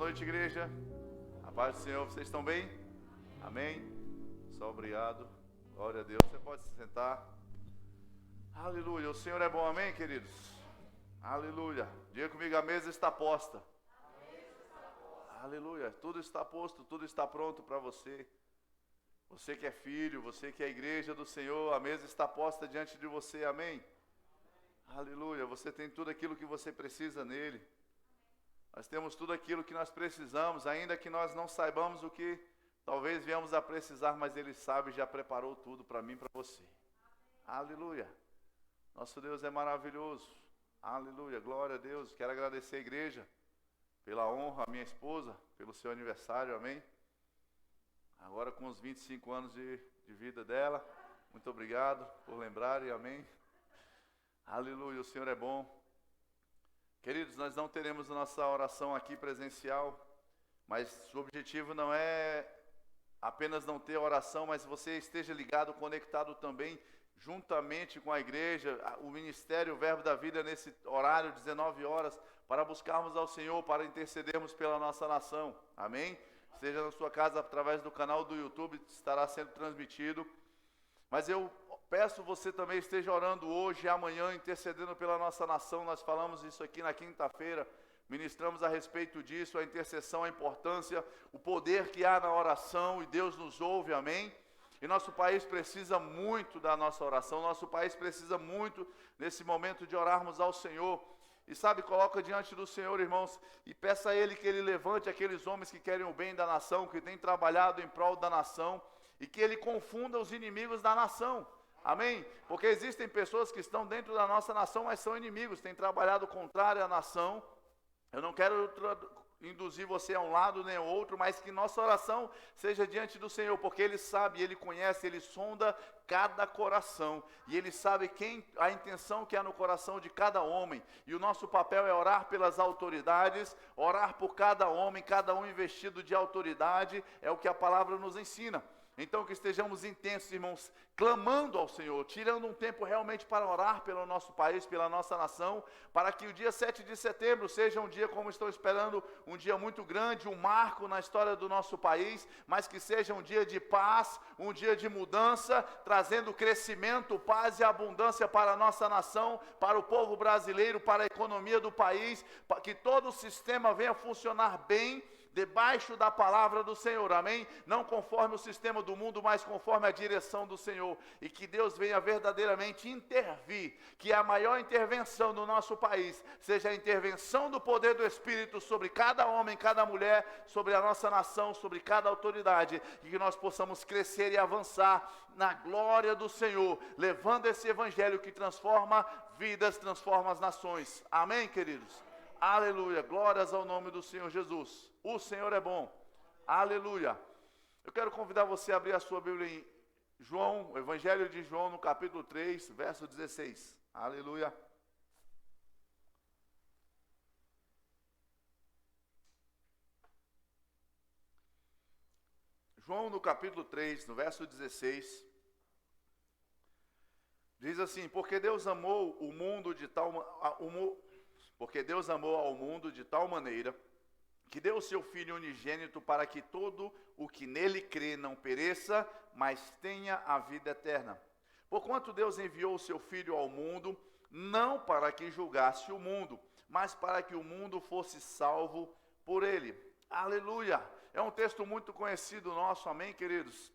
noite, igreja. A paz do Senhor, vocês estão bem? Amém? Só obrigado. Glória a Deus. Você pode se sentar. Aleluia. O Senhor é bom, amém, queridos? Aleluia. Diga comigo, a mesa está posta. Aleluia. Tudo está posto, tudo está pronto para você. Você que é filho, você que é a igreja do Senhor, a mesa está posta diante de você, amém? Aleluia. Você tem tudo aquilo que você precisa nele. Nós temos tudo aquilo que nós precisamos, ainda que nós não saibamos o que talvez viemos a precisar, mas Ele sabe e já preparou tudo para mim e para você. Aleluia. Nosso Deus é maravilhoso. Aleluia. Glória a Deus. Quero agradecer a igreja pela honra, a minha esposa, pelo seu aniversário, amém? Agora com os 25 anos de vida dela. Muito obrigado por lembrarem, amém? Aleluia. O Senhor é bom. Queridos, nós não teremos a nossa oração aqui presencial, mas o objetivo não é apenas não ter oração, mas você esteja ligado, conectado também, juntamente com a igreja, o ministério, o Verbo da Vida, nesse horário, 19 horas, para buscarmos ao Senhor, para intercedermos pela nossa nação, amém? Seja na sua casa, através do canal do YouTube, estará sendo transmitido, mas eu peço você também esteja orando hoje e amanhã, intercedendo pela nossa nação. Nós falamos isso aqui na quinta-feira, ministramos a respeito disso, a intercessão, a importância, o poder que há na oração, e Deus nos ouve, amém? E nosso país precisa muito da nossa oração, nosso país precisa muito, nesse momento, de orarmos ao Senhor. E sabe, coloca diante do Senhor, irmãos, e peça a Ele que Ele levante aqueles homens que querem o bem da nação, que têm trabalhado em prol da nação, e que Ele confunda os inimigos da nação. Amém? Porque existem pessoas que estão dentro da nossa nação, mas são inimigos, têm trabalhado contrário à nação. Eu não quero induzir você a um lado nem ao outro, mas que nossa oração seja diante do Senhor, porque Ele sabe, Ele conhece, Ele sonda cada coração, e Ele sabe a intenção que há no coração de cada homem, e o nosso papel é orar pelas autoridades, orar por cada homem, cada um investido de autoridade, é o que a palavra nos ensina. Então que estejamos intensos, irmãos, clamando ao Senhor, tirando um tempo realmente para orar pelo nosso país, pela nossa nação, para que o dia 7 de setembro seja um dia, como estou esperando, um dia muito grande, um marco na história do nosso país, mas que seja um dia de paz, um dia de mudança, trazendo crescimento, paz e abundância para a nossa nação, para o povo brasileiro, para a economia do país, para que todo o sistema venha funcionar bem, debaixo da palavra do Senhor, amém? Não conforme o sistema do mundo, mas conforme a direção do Senhor, e que Deus venha verdadeiramente intervir, que a maior intervenção no nosso país seja a intervenção do poder do Espírito sobre cada homem, cada mulher, sobre a nossa nação, sobre cada autoridade, e que nós possamos crescer e avançar na glória do Senhor, levando esse evangelho que transforma vidas, transforma as nações, amém, queridos? Aleluia, glórias ao nome do Senhor Jesus. O Senhor é bom. Aleluia. Eu quero convidar você a abrir a sua Bíblia em João, o Evangelho de João, no capítulo 3, verso 16. Aleluia. João, no capítulo 3, no verso 16, diz assim: Porque Deus amou ao mundo de tal maneira que deu o seu Filho unigênito para que todo o que nele crê não pereça, mas tenha a vida eterna. Porquanto Deus enviou o seu Filho ao mundo, não para que julgasse o mundo, mas para que o mundo fosse salvo por ele. Aleluia! É um texto muito conhecido nosso, amém, queridos?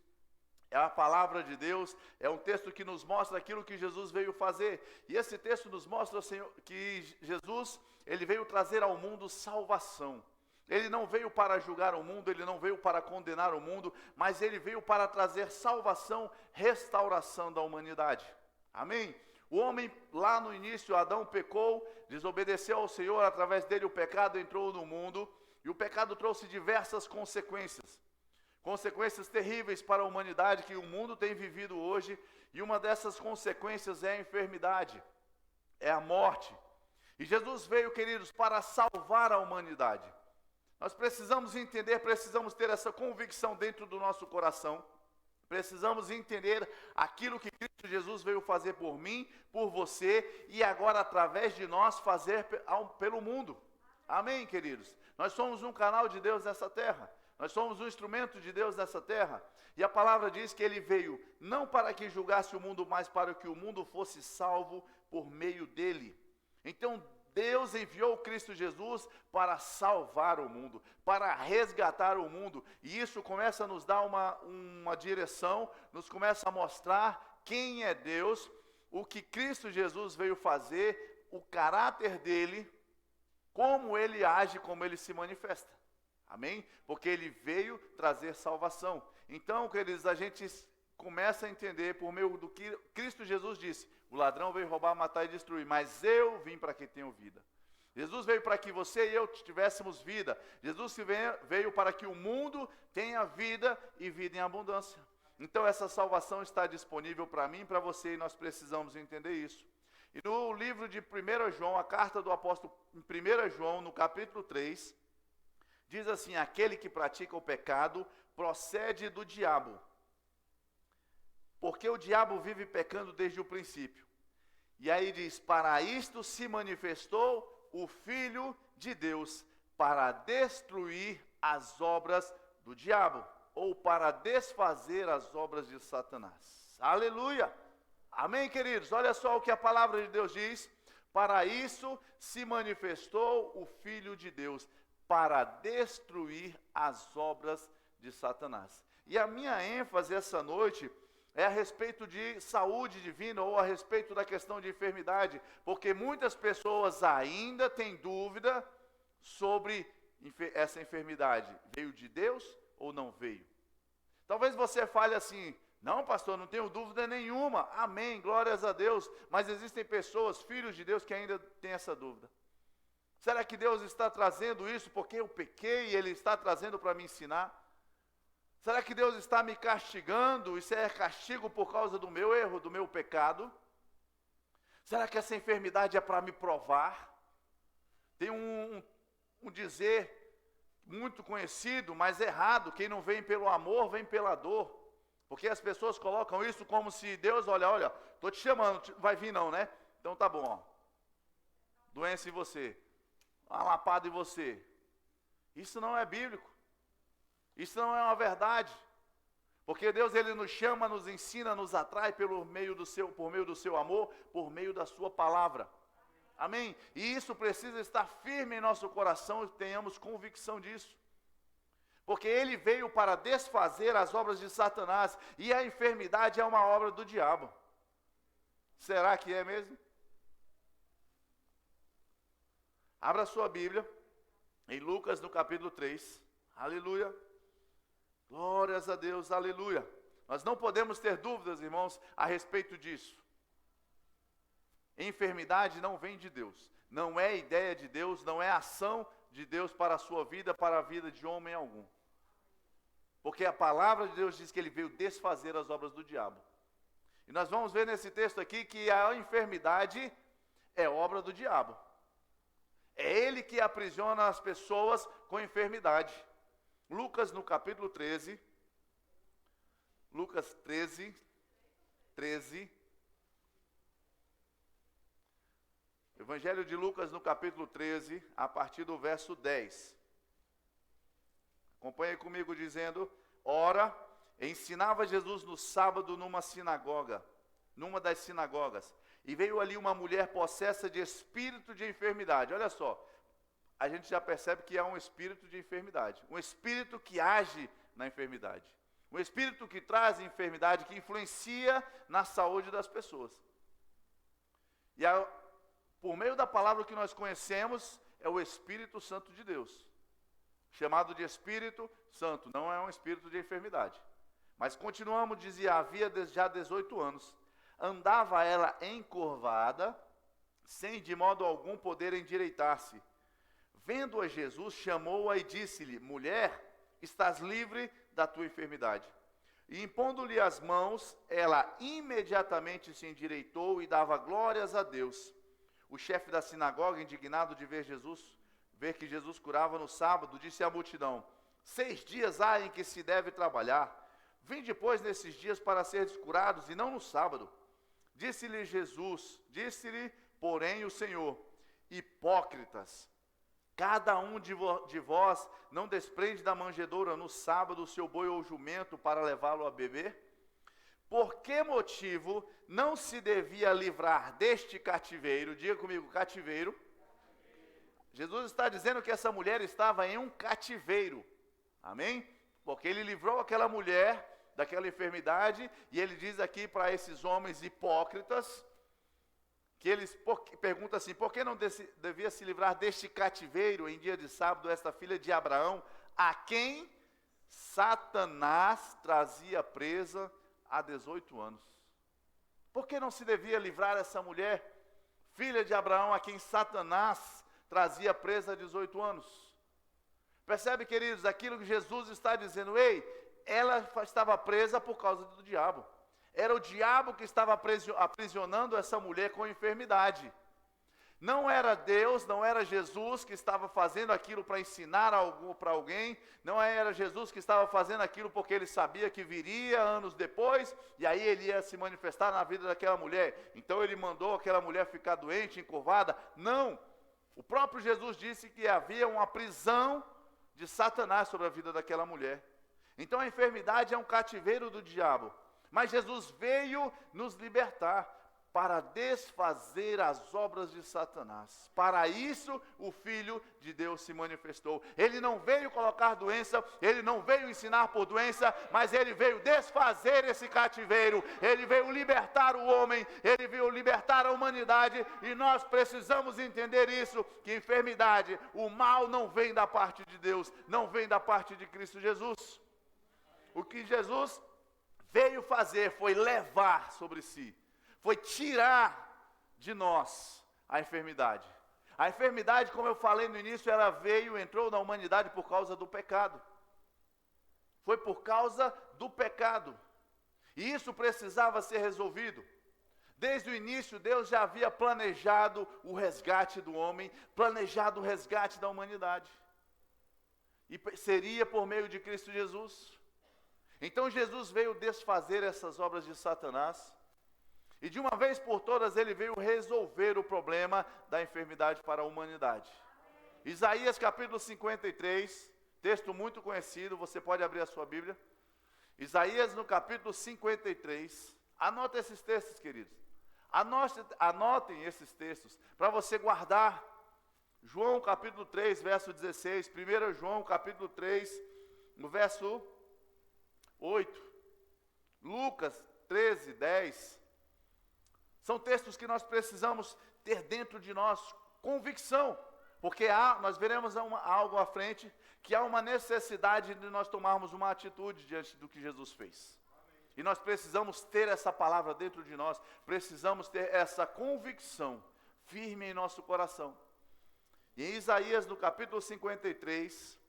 É a palavra de Deus, é um texto que nos mostra aquilo que Jesus veio fazer. E esse texto nos mostra, Senhor, que Jesus, Ele veio trazer ao mundo salvação. Ele não veio para julgar o mundo, Ele não veio para condenar o mundo, mas Ele veio para trazer salvação, restauração da humanidade. Amém? O homem, lá no início, Adão pecou, desobedeceu ao Senhor, através dele o pecado entrou no mundo, e o pecado trouxe diversas consequências. Consequências terríveis para a humanidade que o mundo tem vivido hoje, e uma dessas consequências é a enfermidade, é a morte. E Jesus veio, queridos, para salvar a humanidade. Nós precisamos entender, precisamos ter essa convicção dentro do nosso coração. Precisamos entender aquilo que Cristo Jesus veio fazer por mim, por você, e agora através de nós fazer pelo mundo. Amém, queridos? Nós somos um canal de Deus nessa terra. Nós somos um instrumento de Deus nessa terra. E a palavra diz que ele veio não para que julgasse o mundo, mas para que o mundo fosse salvo por meio dele. Então Deus enviou Cristo Jesus para salvar o mundo, para resgatar o mundo. E isso começa a nos dar uma direção, nos começa a mostrar quem é Deus, o que Cristo Jesus veio fazer, o caráter dele, como ele age, como ele se manifesta. Amém? Porque ele veio trazer salvação. Então, queridos, a gente começa a entender por meio do que Cristo Jesus disse: o ladrão veio roubar, matar e destruir, mas eu vim para que tenham vida. Jesus veio para que você e eu tivéssemos vida. Jesus veio para que o mundo tenha vida e vida em abundância. Então essa salvação está disponível para mim e para você, e nós precisamos entender isso. E no livro de 1 João, a carta do apóstolo em 1 João, no capítulo 3, diz assim: aquele que pratica o pecado procede do diabo, porque o diabo vive pecando desde o princípio. E aí diz: para isto se manifestou o Filho de Deus, para destruir as obras do diabo, ou para desfazer as obras de Satanás. Aleluia! Amém, queridos? Olha só o que a palavra de Deus diz: para isso se manifestou o Filho de Deus, para destruir as obras de Satanás. E a minha ênfase essa noite é a respeito de saúde divina, ou a respeito da questão de enfermidade, porque muitas pessoas ainda têm dúvida sobre essa enfermidade. Veio de Deus ou não veio? Talvez você fale assim: não, pastor, não tenho dúvida nenhuma. Amém, glórias a Deus. Mas existem pessoas, filhos de Deus, que ainda têm essa dúvida. Será que Deus está trazendo isso porque eu pequei e Ele está trazendo para me ensinar? Será que Deus está me castigando? Isso é castigo por causa do meu erro, do meu pecado? Será que essa enfermidade é para me provar? Tem um dizer muito conhecido, mas errado: quem não vem pelo amor, vem pela dor. Porque as pessoas colocam isso como se Deus, olha, estou te chamando, vai vir não, né? Então tá bom, ó. Doença em você, uma lapada em você. Isso não é bíblico. Isso não é uma verdade. Porque Deus, Ele nos chama, nos ensina, nos atrai por meio do seu amor, por meio da sua palavra. Amém? E isso precisa estar firme em nosso coração e tenhamos convicção disso. Porque Ele veio para desfazer as obras de Satanás, e a enfermidade é uma obra do diabo. Será que é mesmo? Abra sua Bíblia em Lucas, no capítulo 3. Aleluia. Glórias a Deus, aleluia. Nós não podemos ter dúvidas, irmãos, a respeito disso. Enfermidade não vem de Deus. Não é ideia de Deus, não é ação de Deus para a sua vida, para a vida de homem algum. Porque a palavra de Deus diz que Ele veio desfazer as obras do diabo. E nós vamos ver nesse texto aqui que a enfermidade é obra do diabo. É ele que aprisiona as pessoas com enfermidade. Lucas, no capítulo 13, Lucas 13, Evangelho de Lucas, no capítulo 13, a partir do verso 10. Acompanhe comigo dizendo: ora, ensinava Jesus no sábado numa das sinagogas, e veio ali uma mulher possessa de espírito de enfermidade. Olha só, a gente já percebe que há um espírito de enfermidade, um espírito que age na enfermidade, um espírito que traz enfermidade, que influencia na saúde das pessoas. E por meio da palavra que nós conhecemos, é o Espírito Santo de Deus, chamado de Espírito Santo, não é um espírito de enfermidade. Mas continuamos, dizia, havia já 18 anos, andava ela encurvada, sem de modo algum poder endireitar-se. Vendo-a Jesus, chamou-a e disse-lhe: mulher, estás livre da tua enfermidade. E impondo-lhe as mãos, ela imediatamente se endireitou e dava glórias a Deus. O chefe da sinagoga, indignado de ver que Jesus curava no sábado, disse à multidão: 6 dias há em que se deve trabalhar. Vinde, pois, nesses dias para seres curados, e não no sábado. Disse-lhe, porém, o Senhor: hipócritas, Cada um de vós não desprende da manjedoura no sábado o seu boi ou jumento para levá-lo a beber? Por que motivo não se devia livrar deste cativeiro? Diga comigo, cativeiro. Jesus está dizendo que essa mulher estava em um cativeiro. Amém? Porque ele livrou aquela mulher daquela enfermidade, e ele diz aqui para esses homens hipócritas, que eles perguntam assim, por que não devia se livrar deste cativeiro em dia de sábado, esta filha de Abraão, a quem Satanás trazia presa há 18 anos? Por que não se devia livrar essa mulher, filha de Abraão, a quem Satanás trazia presa há 18 anos? Percebe, queridos, aquilo que Jesus está dizendo, ei, ela estava presa por causa do diabo. Era o diabo que estava aprisionando essa mulher com enfermidade. Não era Deus, não era Jesus que estava fazendo aquilo para ensinar algo para alguém. Não era Jesus que estava fazendo aquilo porque ele sabia que viria anos depois, e aí ele ia se manifestar na vida daquela mulher. Então ele mandou aquela mulher ficar doente, encurvada. Não. O próprio Jesus disse que havia uma prisão de Satanás sobre a vida daquela mulher. Então a enfermidade é um cativeiro do diabo. Mas Jesus veio nos libertar para desfazer as obras de Satanás. Para isso o Filho de Deus se manifestou. Ele não veio colocar doença, ele não veio ensinar por doença, mas ele veio desfazer esse cativeiro. Ele veio libertar o homem, ele veio libertar a humanidade, e nós precisamos entender isso, que enfermidade, o mal não vem da parte de Deus, não vem da parte de Cristo Jesus. O que Jesus veio fazer foi levar sobre si, foi tirar de nós a enfermidade. A enfermidade, como eu falei no início, ela entrou na humanidade por causa do pecado. Foi por causa do pecado. E isso precisava ser resolvido. Desde o início, Deus já havia planejado o resgate do homem, planejado o resgate da humanidade. E seria por meio de Cristo Jesus. Então Jesus veio desfazer essas obras de Satanás, e de uma vez por todas ele veio resolver o problema da enfermidade para a humanidade. Isaías capítulo 53, texto muito conhecido, você pode abrir a sua Bíblia. Isaías no capítulo 53, anota esses textos, queridos. Anotem esses textos, para você guardar. João capítulo 3, verso 16, 1 João capítulo 3, no verso 8, Lucas 13, 10, são textos que nós precisamos ter dentro de nós convicção, porque nós veremos algo à frente, que há uma necessidade de nós tomarmos uma atitude diante do que Jesus fez. E nós precisamos ter essa palavra dentro de nós, precisamos ter essa convicção firme em nosso coração. E em Isaías no capítulo 53,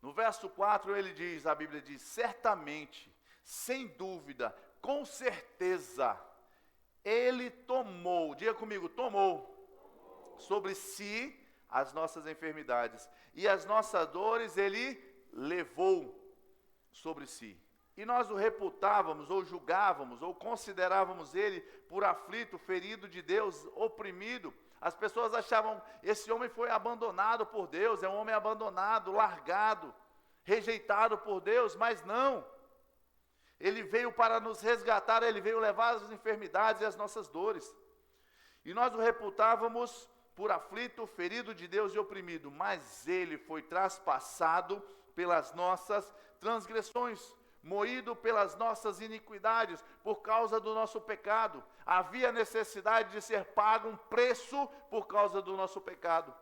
no verso 4 ele diz, a Bíblia diz, certamente, sem dúvida, com certeza, ele tomou, diga comigo, tomou sobre si as nossas enfermidades, e as nossas dores ele levou sobre si. E nós o reputávamos, ou julgávamos, ou considerávamos ele por aflito, ferido de Deus, oprimido. As pessoas achavam, esse homem foi abandonado por Deus, é um homem abandonado, largado, rejeitado por Deus, mas não. Ele veio para nos resgatar, ele veio levar as enfermidades e as nossas dores. E nós o reputávamos por aflito, ferido de Deus e oprimido, mas ele foi traspassado pelas nossas transgressões, moído pelas nossas iniquidades, por causa do nosso pecado. Havia necessidade de ser pago um preço por causa do nosso pecado.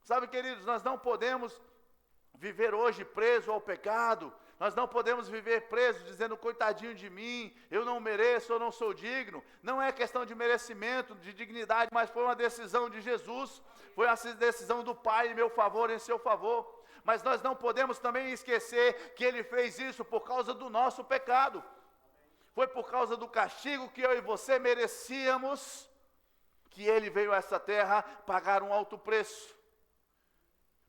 Sabe, queridos, nós não podemos viver hoje preso ao pecado. Nós não podemos viver presos dizendo, coitadinho de mim, eu não mereço, eu não sou digno. Não é questão de merecimento, de dignidade, mas foi uma decisão de Jesus. Foi uma decisão do Pai em meu favor, em seu favor. Mas nós não podemos também esquecer que ele fez isso por causa do nosso pecado. Foi por causa do castigo que eu e você merecíamos, que ele veio a essa terra pagar um alto preço.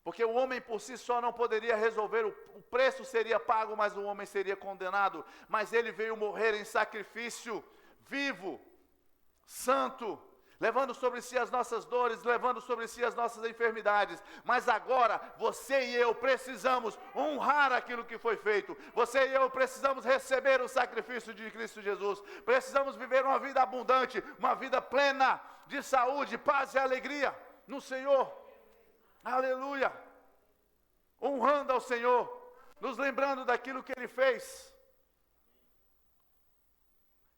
Porque o homem por si só não poderia resolver, o preço seria pago, mas o homem seria condenado. Mas ele veio morrer em sacrifício, vivo, santo, levando sobre si as nossas dores, levando sobre si as nossas enfermidades. Mas agora, você e eu precisamos honrar aquilo que foi feito. Você e eu precisamos receber o sacrifício de Cristo Jesus. Precisamos viver uma vida abundante, uma vida plena de saúde, paz e alegria no Senhor. Aleluia! Honrando ao Senhor, nos lembrando daquilo que Ele fez.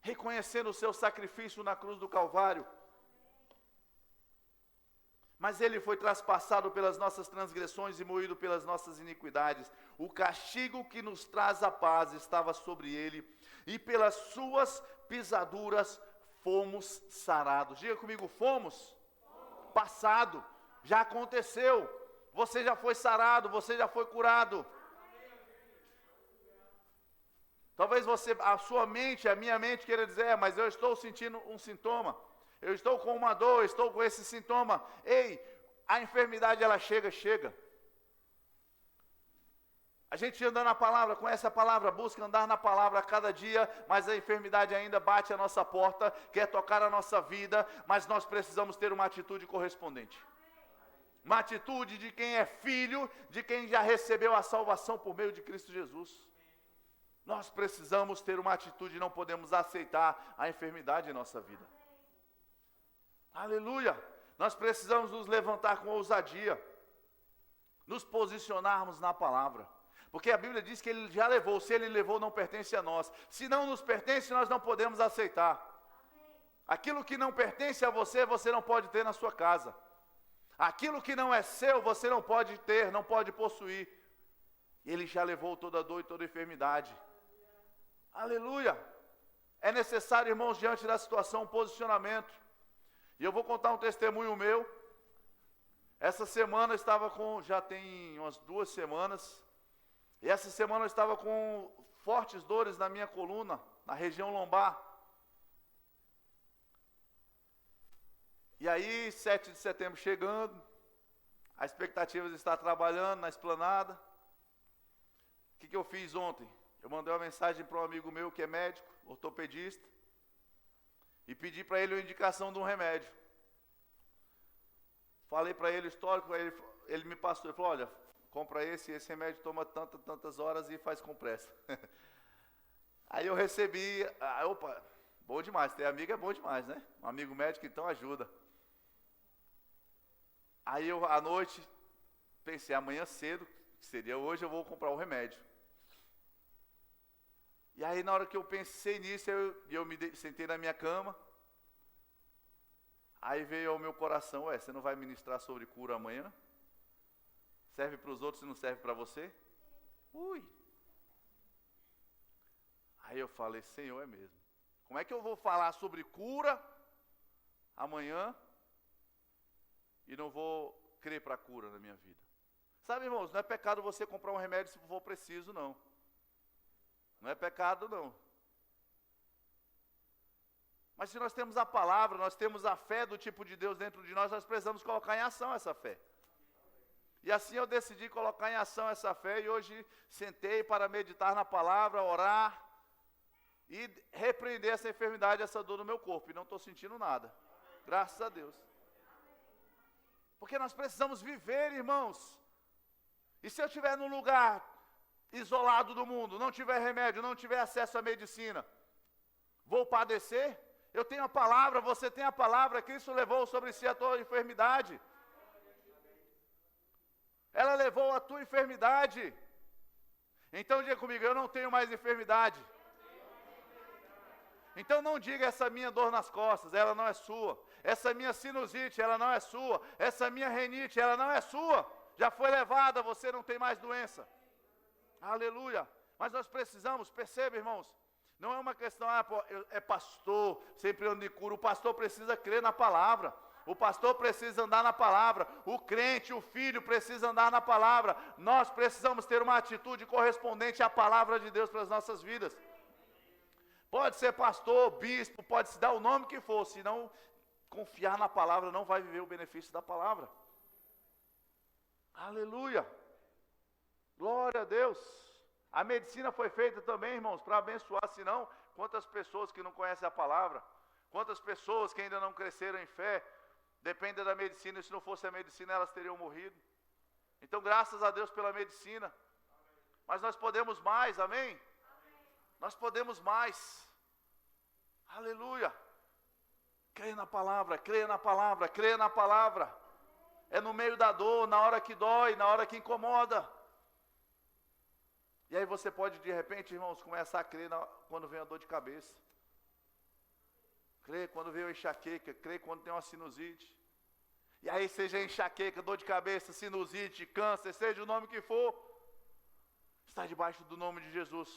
Reconhecendo o seu sacrifício na cruz do Calvário. Mas Ele foi traspassado pelas nossas transgressões e moído pelas nossas iniquidades. O castigo que nos traz a paz estava sobre Ele, e pelas suas pisaduras fomos sarados. Diga comigo, fomos? Passado, já aconteceu. Você já foi sarado, você já foi curado. Talvez a sua mente, a minha mente queira dizer, mas eu estou sentindo um sintoma. Eu estou com uma dor, estou com esse sintoma. Ei, a enfermidade ela chega. A gente anda na palavra, conhece a palavra, busca andar na palavra a cada dia, mas a enfermidade ainda bate a nossa porta, quer tocar a nossa vida, mas nós precisamos ter uma atitude correspondente. Uma atitude de quem é filho, de quem já recebeu a salvação por meio de Cristo Jesus. Nós precisamos ter uma atitude, não podemos aceitar a enfermidade em nossa vida. Aleluia! Nós precisamos nos levantar com ousadia, nos posicionarmos na palavra. Porque a Bíblia diz que Ele já levou, se Ele levou não pertence a nós. Se não nos pertence, nós não podemos aceitar. Aquilo que não pertence a você, você não pode ter na sua casa. Aquilo que não é seu, você não pode ter, não pode possuir. Ele já levou toda dor e toda enfermidade. Aleluia! É necessário, irmãos, diante da situação, um posicionamento. E eu vou contar um testemunho meu. Essa semana eu estava já tem umas 2 semanas, e essa semana eu estava com fortes dores na minha coluna, na região lombar. E aí, 7 de setembro chegando, a expectativa de estar trabalhando na esplanada. O que eu fiz ontem? Eu mandei uma mensagem para um amigo meu que é médico, ortopedista, e pedi para ele uma indicação de um remédio. Falei para ele o histórico, ele me passou, ele falou, olha, compra esse remédio toma tantas horas e faz com pressa. Aí eu recebi, opa, bom demais, ter amigo é bom demais, né? Um amigo médico então ajuda. Aí eu, à noite, pensei, amanhã cedo, que seria hoje, eu vou comprar o remédio. E aí na hora que eu pensei nisso, eu sentei na minha cama. Aí veio ao meu coração, você não vai ministrar sobre cura amanhã? Serve para os outros e não serve para você? Ui! Aí eu falei, Senhor, é mesmo. Como é que eu vou falar sobre cura amanhã e não vou crer para a cura na minha vida? Sabe, irmãos, não é pecado você comprar um remédio se for preciso, não. Não é pecado, não. Mas se nós temos a palavra, nós temos a fé do tipo de Deus dentro de nós, nós precisamos colocar em ação essa fé. E assim eu decidi colocar em ação essa fé, e hoje sentei para meditar na palavra, orar, e repreender essa enfermidade, essa dor no meu corpo, e não estou sentindo nada. Graças a Deus. Porque nós precisamos viver, irmãos. E se eu estiver num lugar isolado do mundo, não tiver remédio, não tiver acesso à medicina, vou padecer? Eu tenho a palavra, você tem a palavra, Cristo levou sobre si a tua enfermidade. Ela levou a tua enfermidade. Então diga comigo, eu não tenho mais enfermidade. Então não diga essa minha dor nas costas, ela não é sua. Essa minha sinusite, ela não é sua. Essa minha renite, ela não é sua. Já foi levada, você não tem mais doença. Aleluia. Mas nós precisamos, perceba, irmãos, não é uma questão, é pastor, sempre ando de cura. O pastor precisa crer na palavra. O pastor precisa andar na palavra. O crente, o filho precisa andar na palavra. Nós precisamos ter uma atitude correspondente à palavra de Deus para as nossas vidas. Pode ser pastor, bispo, pode se dar o nome que for, se não confiar na palavra, não vai viver o benefício da palavra. Aleluia. Glória a Deus. A medicina foi feita também, irmãos, para abençoar, senão, quantas pessoas que não conhecem a palavra, Quantas pessoas que ainda não cresceram em fé, dependem da medicina, e se não fosse a medicina, elas teriam morrido. Então, graças a Deus pela medicina. Mas nós podemos mais, amém? Nós podemos mais. Aleluia. Creia na palavra, creia na palavra, creia na palavra. É no meio da dor, na hora que dói, na hora que incomoda. E aí você pode, de repente, irmãos, começar a crer quando vem a dor de cabeça. Crê quando vem a enxaqueca, crê quando tem uma sinusite. E aí, seja enxaqueca, dor de cabeça, sinusite, câncer, seja o nome que for, está debaixo do nome de Jesus.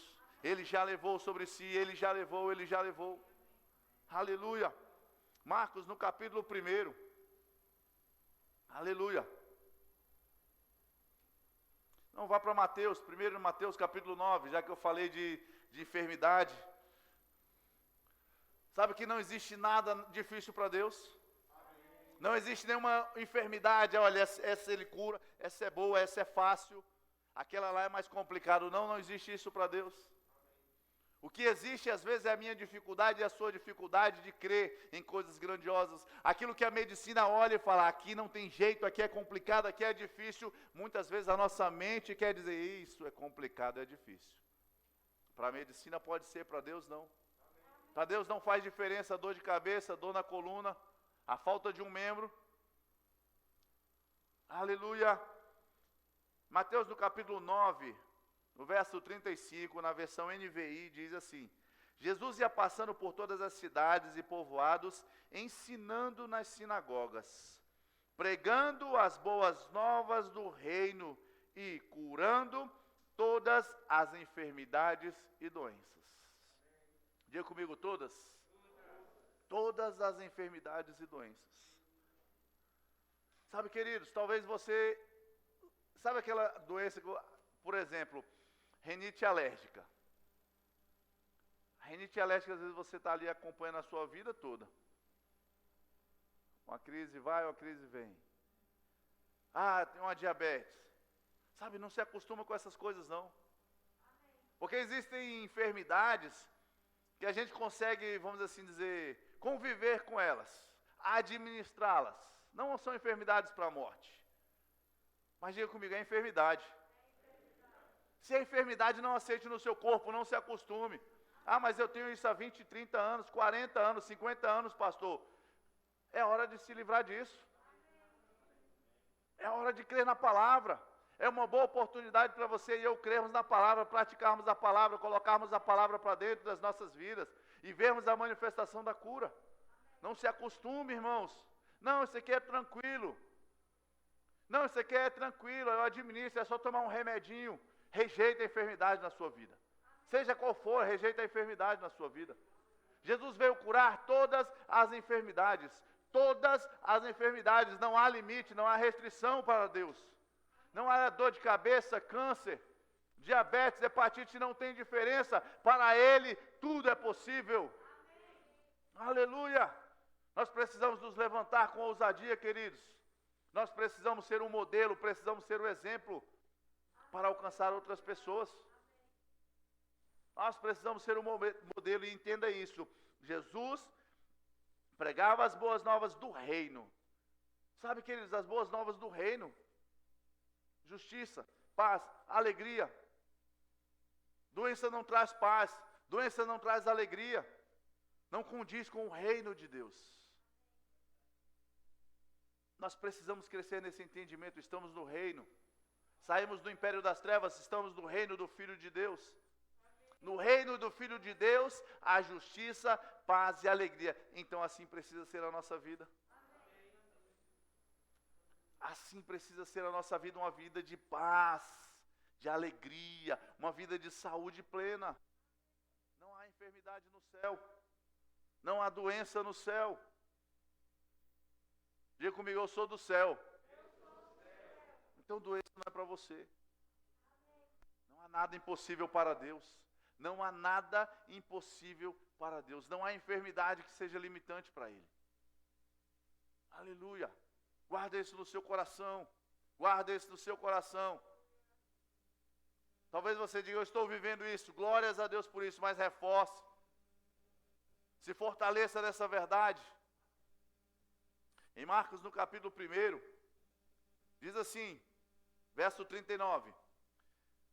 Ele já levou sobre si, ele já levou, ele já levou. Aleluia. Marcos, no capítulo 1. Aleluia. Não, vá para Mateus, primeiro Mateus capítulo 9, já que eu falei de enfermidade. Sabe que não existe nada difícil para Deus? Não existe nenhuma enfermidade, olha, essa ele cura, essa é boa, essa é fácil, aquela lá é mais complicado. Não existe isso para Deus. O que existe às vezes é a minha dificuldade e a sua dificuldade de crer em coisas grandiosas. Aquilo que a medicina olha e fala, aqui não tem jeito, aqui é complicado, aqui é difícil. Muitas vezes a nossa mente quer dizer, isso é complicado, é difícil. Para a medicina pode ser, para Deus não. Para Deus não faz diferença dor de cabeça, dor na coluna, a falta de um membro. Aleluia. Mateus no capítulo 9, no verso 35, na versão NVI, diz assim: Jesus ia passando por todas as cidades e povoados, ensinando nas sinagogas, pregando as boas novas do reino e curando todas as enfermidades e doenças. Diga comigo, todas. Todas as enfermidades e doenças. Sabe, queridos, talvez você... Sabe aquela doença, por exemplo, rinite alérgica. A rinite alérgica, às vezes você está ali acompanhando a sua vida toda. Uma crise vai, uma crise vem. Ah, tem uma diabetes. Sabe, não se acostuma com essas coisas não. Porque existem enfermidades que a gente consegue, vamos assim dizer, conviver com elas, administrá-las. Não são enfermidades para a morte. Mas diga comigo, é enfermidade. Se é enfermidade, não aceite no seu corpo, não se acostume. Ah, mas eu tenho isso há 20, 30 anos, 40 anos, 50 anos, pastor. É hora de se livrar disso. É hora de crer na palavra. É uma boa oportunidade para você e eu crermos na palavra, praticarmos a palavra, colocarmos a palavra para dentro das nossas vidas e vermos a manifestação da cura. Não se acostume, irmãos. Não, isso aqui é tranquilo. Não, isso aqui é tranquilo, eu administro, é só tomar um remedinho. Rejeita a enfermidade na sua vida. Seja qual for, rejeita a enfermidade na sua vida. Jesus veio curar todas as enfermidades. Todas as enfermidades. Não há limite, não há restrição para Deus. Não há dor de cabeça, câncer, diabetes, hepatite, não tem diferença. Para Ele, tudo é possível. Aleluia! Nós precisamos nos levantar com ousadia, queridos. Nós precisamos ser um modelo, precisamos ser um exemplo para alcançar outras pessoas. Nós precisamos ser um modelo e entenda isso. Jesus pregava as boas novas do reino. Sabe, queridos, as boas novas do reino? Justiça, paz, alegria. Doença não traz paz, doença não traz alegria. Não condiz com o reino de Deus. Nós precisamos crescer nesse entendimento, estamos no reino. Saímos do império das trevas, estamos no reino do Filho de Deus. No reino do Filho de Deus, há justiça, paz e alegria. Então assim precisa ser a nossa vida. Assim precisa ser a nossa vida, uma vida de paz, de alegria, uma vida de saúde plena. Não há enfermidade no céu. Não há doença no céu. Diga comigo, eu sou do céu. Então doença não é para você. Não há nada impossível para Deus. Não há nada impossível para Deus. Não há enfermidade que seja limitante para Ele. Aleluia. Guarda isso no seu coração. Guarda isso no seu coração. Talvez você diga, eu estou vivendo isso. Glórias a Deus por isso, mas reforce. Se fortaleça nessa verdade. Em Marcos, no capítulo 1, diz assim, verso 39.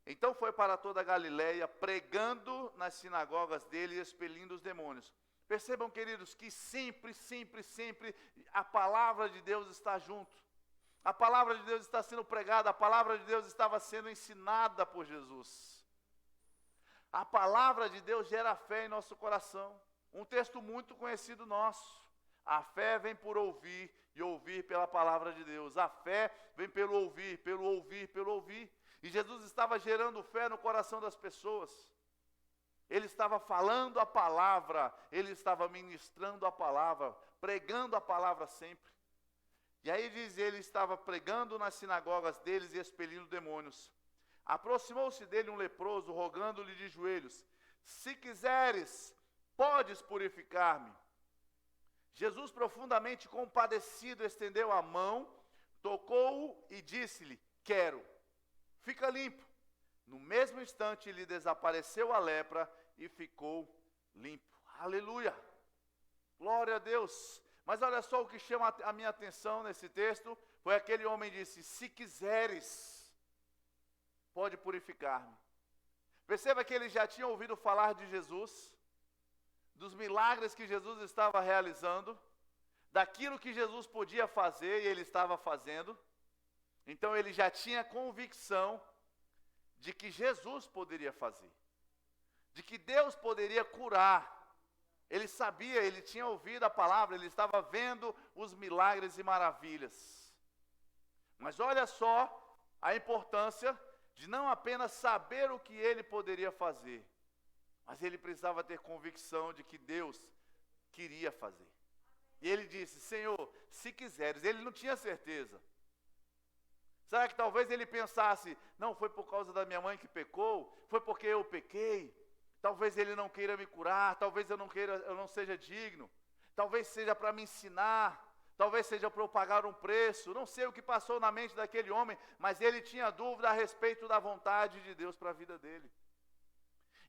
Então foi para toda a Galileia, pregando nas sinagogas dele e expelindo os demônios. Percebam, queridos, que sempre, sempre, sempre a palavra de Deus está junto. A palavra de Deus está sendo pregada, a palavra de Deus estava sendo ensinada por Jesus. A palavra de Deus gera fé em nosso coração. Um texto muito conhecido nosso. A fé vem por ouvir e ouvir pela palavra de Deus. A fé vem pelo ouvir, pelo ouvir, pelo ouvir. E Jesus estava gerando fé no coração das pessoas. Ele estava falando a palavra, ele estava ministrando a palavra, pregando a palavra sempre. E aí diz, ele estava pregando nas sinagogas deles e expelindo demônios. Aproximou-se dele um leproso, rogando-lhe de joelhos: se quiseres, podes purificar-me. Jesus, profundamente compadecido, estendeu a mão, tocou-o e disse-lhe: quero, fica limpo. No mesmo instante lhe desapareceu a lepra e ficou limpo. Aleluia! Glória a Deus! Mas olha só o que chama a minha atenção nesse texto, foi aquele homem que disse: se quiseres, pode purificar-me. Perceba que ele já tinha ouvido falar de Jesus, dos milagres que Jesus estava realizando, daquilo que Jesus podia fazer e ele estava fazendo. Então ele já tinha convicção de que Jesus poderia fazer, de que Deus poderia curar. Ele sabia, ele tinha ouvido a palavra, ele estava vendo os milagres e maravilhas. Mas olha só a importância de não apenas saber o que ele poderia fazer, mas ele precisava ter convicção de que Deus queria fazer. E ele disse: Senhor, se quiseres. Ele não tinha certeza. Será que talvez ele pensasse: não, foi por causa da minha mãe que pecou? Foi porque eu pequei? Talvez ele não queira me curar, talvez eu não seja digno. Talvez seja para me ensinar, talvez seja para eu pagar um preço. Não sei o que passou na mente daquele homem, mas ele tinha dúvida a respeito da vontade de Deus para a vida dele.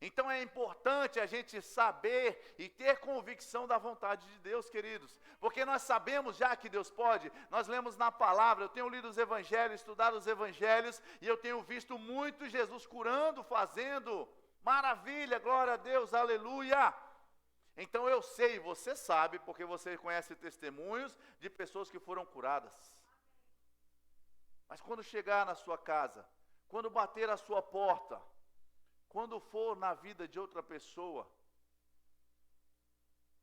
Então é importante a gente saber e ter convicção da vontade de Deus, queridos. Porque nós sabemos já que Deus pode, nós lemos na palavra, eu tenho lido os evangelhos, estudado os evangelhos, e eu tenho visto muito Jesus curando, fazendo maravilha, glória a Deus, aleluia. Então eu sei, você sabe, porque você conhece testemunhos de pessoas que foram curadas. Mas quando chegar na sua casa, quando bater a sua porta, quando for na vida de outra pessoa,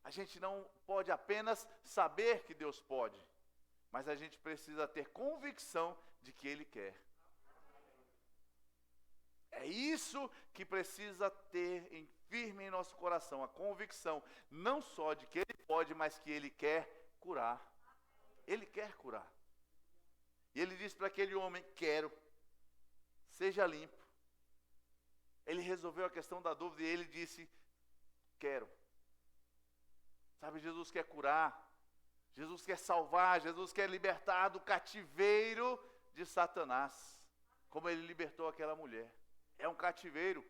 a gente não pode apenas saber que Deus pode, mas a gente precisa ter convicção de que Ele quer. É isso que precisa ter firme em nosso coração, a convicção, não só de que Ele pode, mas que Ele quer curar. Ele quer curar. E Ele disse para aquele homem: quero, seja limpo. Ele resolveu a questão da dúvida e ele disse: quero. Sabe, Jesus quer curar, Jesus quer salvar, Jesus quer libertar do cativeiro de Satanás, como ele libertou aquela mulher. É um cativeiro,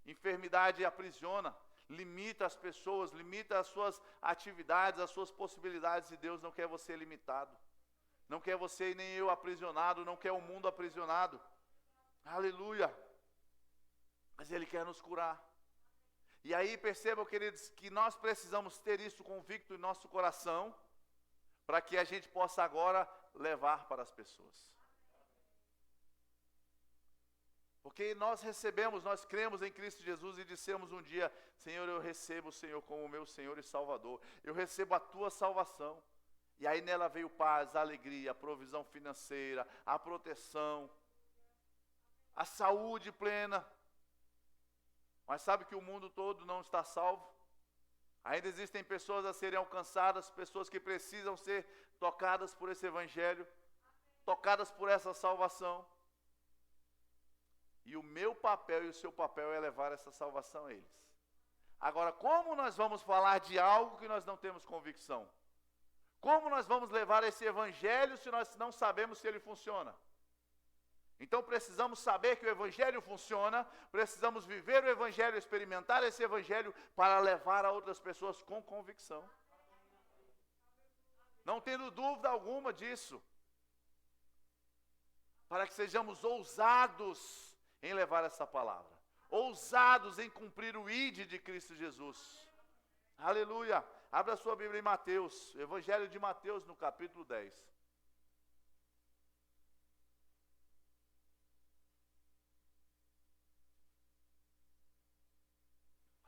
enfermidade aprisiona, limita as pessoas, limita as suas atividades, as suas possibilidades, e Deus não quer você limitado, não quer você e nem eu aprisionado, não quer o mundo aprisionado. Aleluia! Mas Ele quer nos curar. E aí percebam, queridos, que nós precisamos ter isso convicto em nosso coração, para que a gente possa agora levar para as pessoas. Porque nós recebemos, nós cremos em Cristo Jesus e dissemos um dia: Senhor, eu recebo o Senhor como meu Senhor e Salvador. Eu recebo a Tua salvação. E aí nela veio paz, a alegria, a provisão financeira, a proteção, a saúde plena. Mas sabe que o mundo todo não está salvo? Ainda existem pessoas a serem alcançadas, pessoas que precisam ser tocadas por esse evangelho, tocadas por essa salvação. E o meu papel e o seu papel é levar essa salvação a eles. Agora, como nós vamos falar de algo que nós não temos convicção? Como nós vamos levar esse evangelho se nós não sabemos se ele funciona? Então precisamos saber que o Evangelho funciona, precisamos viver o Evangelho, experimentar esse Evangelho para levar a outras pessoas com convicção. Não tendo dúvida alguma disso. Para que sejamos ousados em levar essa palavra. Ousados em cumprir o ID de Cristo Jesus. Aleluia. Abra sua Bíblia em Mateus, Evangelho de Mateus no capítulo 10.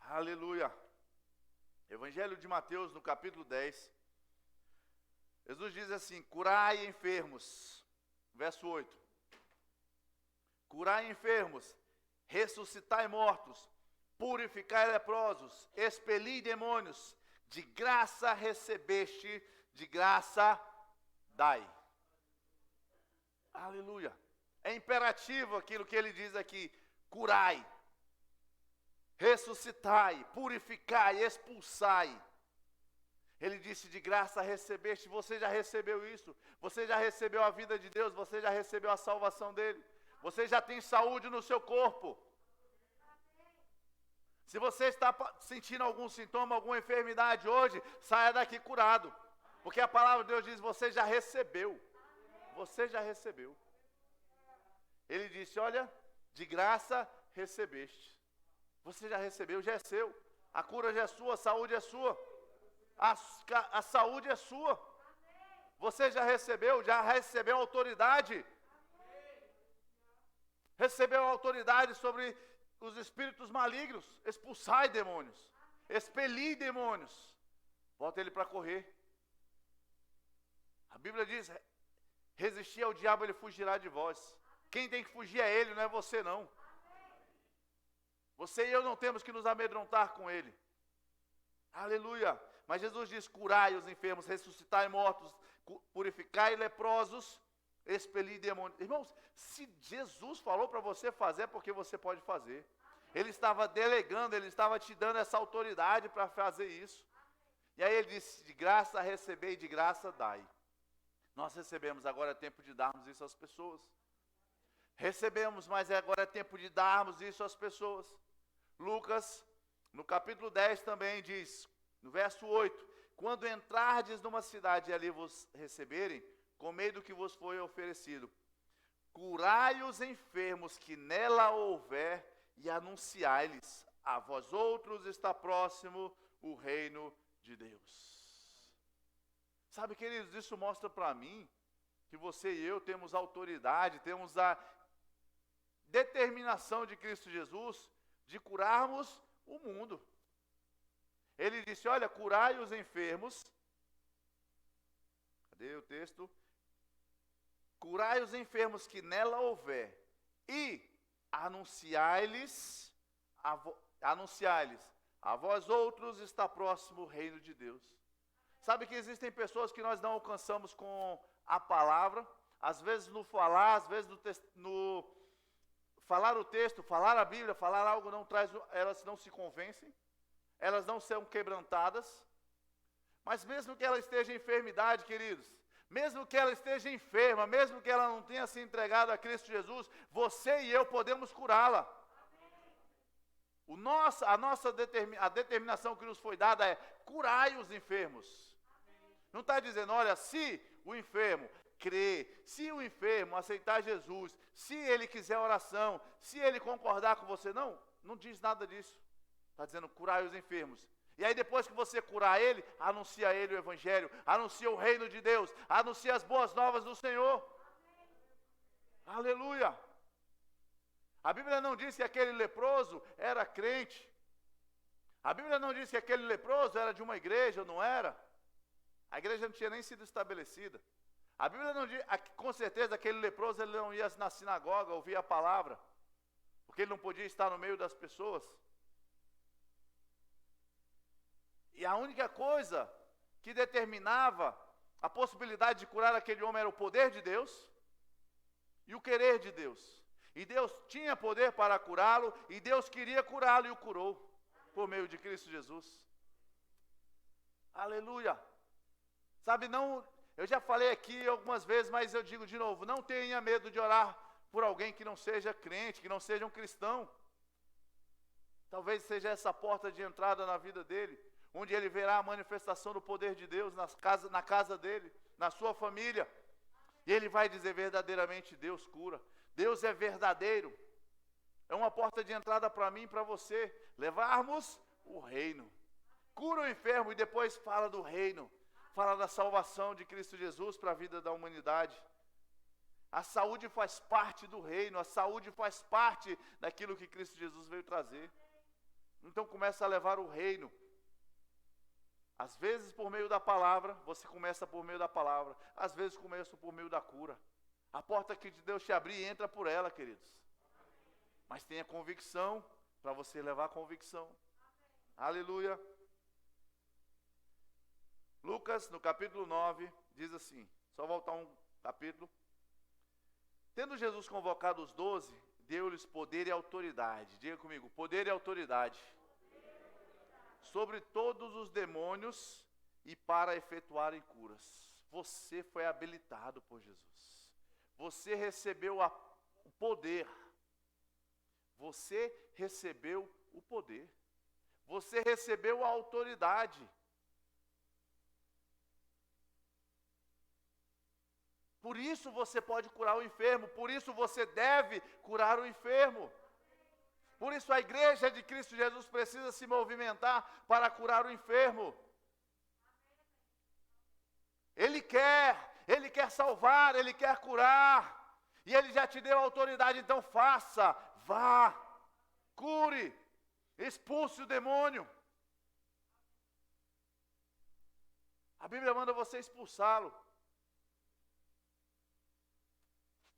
Aleluia. Evangelho de Mateus no capítulo 10. Jesus diz assim: curai enfermos. Verso 8. Curai enfermos, ressuscitai mortos, purificai leprosos, expeli demônios, de graça recebeste, de graça dai. Aleluia. É imperativo aquilo que ele diz aqui: curai, ressuscitai, purificai, expulsai. Ele disse: de graça recebeste. Você já recebeu isso? Você já recebeu a vida de Deus? Você já recebeu a salvação dele? Você já tem saúde no seu corpo? Se você está sentindo algum sintoma, alguma enfermidade hoje, saia daqui curado. Porque a palavra de Deus diz: você já recebeu. Você já recebeu. Ele disse: olha, de graça recebeste. Você já recebeu, já é seu. A cura já é sua, a saúde é sua. A saúde é sua. Você já recebeu autoridade. Recebeu autoridade sobre os espíritos malignos. Expulsai demônios. Expeli demônios. Bota ele para correr. A Bíblia diz: resistir ao diabo, ele fugirá de vós. Quem tem que fugir é ele, não é você não. Você e eu não temos que nos amedrontar com ele. Aleluia. Mas Jesus diz: curai os enfermos, ressuscitai mortos, purificai leprosos, expeli demônios. Irmãos, se Jesus falou para você fazer, é porque você pode fazer. Ele estava delegando, ele estava te dando essa autoridade para fazer isso. E aí ele disse: de graça recebei, de graça dai. Nós recebemos, agora é tempo de darmos isso às pessoas. Recebemos, mas agora é tempo de darmos isso às pessoas. Lucas, no capítulo 10 também diz, no verso 8: quando entrardes numa cidade e ali vos receberem, comei do que vos foi oferecido. Curai os enfermos que nela houver e anunciai-lhes: a vós outros está próximo o reino de Deus. Sabe, queridos, isso mostra para mim que você e eu temos autoridade, temos a determinação de Cristo Jesus de curarmos o mundo. Ele disse: olha, curai os enfermos. Cadê o texto? Curai os enfermos que nela houver e anunciai-lhes, a vós outros está próximo o reino de Deus. Sabe que existem pessoas que nós não alcançamos com a palavra, às vezes no falar, às vezes no falar o texto, falar a Bíblia, falar algo não traz, elas não se convencem, elas não são quebrantadas. Mas mesmo que ela esteja em enfermidade, queridos, mesmo que ela esteja enferma, mesmo que ela não tenha se entregado a Cristo Jesus, você e eu podemos curá-la. A determinação que nos foi dada é: curai os enfermos. Não está dizendo: olha, se o enfermo crer, se o enfermo aceitar Jesus, se ele quiser oração, se ele concordar com você, não diz nada disso. Está dizendo: curai os enfermos. E aí depois que você curar ele, anuncia a ele o Evangelho, anuncia o reino de Deus, anuncia as boas novas do Senhor. Amém. Aleluia. A Bíblia não diz que aquele leproso era crente. A Bíblia não diz que aquele leproso era de uma igreja, ou não era. A igreja não tinha nem sido estabelecida. A Bíblia não diz, com certeza aquele leproso ele não ia na sinagoga ouvir a palavra, porque ele não podia estar no meio das pessoas. E a única coisa que determinava a possibilidade de curar aquele homem era o poder de Deus e o querer de Deus. E Deus tinha poder para curá-lo, e Deus queria curá-lo e o curou por meio de Cristo Jesus. Aleluia. Sabe, eu já falei aqui algumas vezes, mas eu digo de novo: não tenha medo de orar por alguém que não seja crente, que não seja um cristão. Talvez seja essa porta de entrada na vida dele, onde ele verá a manifestação do poder de Deus na casa dele, na sua família. E ele vai dizer verdadeiramente: Deus cura. Deus é verdadeiro. É uma porta de entrada para mim e para você. Levarmos o reino. Cura o enfermo e depois fala do reino. Fala da salvação de Cristo Jesus para a vida da humanidade. A saúde faz parte do reino. A saúde faz parte daquilo que Cristo Jesus veio trazer. Então começa a levar o reino. Às vezes por meio da palavra, você começa por meio da palavra. Às vezes começa por meio da cura. A porta que Deus te abrir, entra por ela, queridos. Mas tenha convicção, para você levar a convicção. Aleluia. Lucas, no capítulo 9, diz assim, só voltar um capítulo. Tendo Jesus convocado os 12, deu-lhes poder e autoridade. Diga comigo, poder e autoridade. Sobre todos os demônios e para efetuarem curas. Você foi habilitado por Jesus. Você recebeu o poder. Você recebeu o poder. Você recebeu a autoridade. Por isso você pode curar o enfermo. Por isso você deve curar o enfermo. Por isso a igreja de Cristo Jesus precisa se movimentar para curar o enfermo. Ele quer salvar, Ele quer curar. E Ele já te deu a autoridade, então faça, vá, cure, expulse o demônio. A Bíblia manda você expulsá-lo.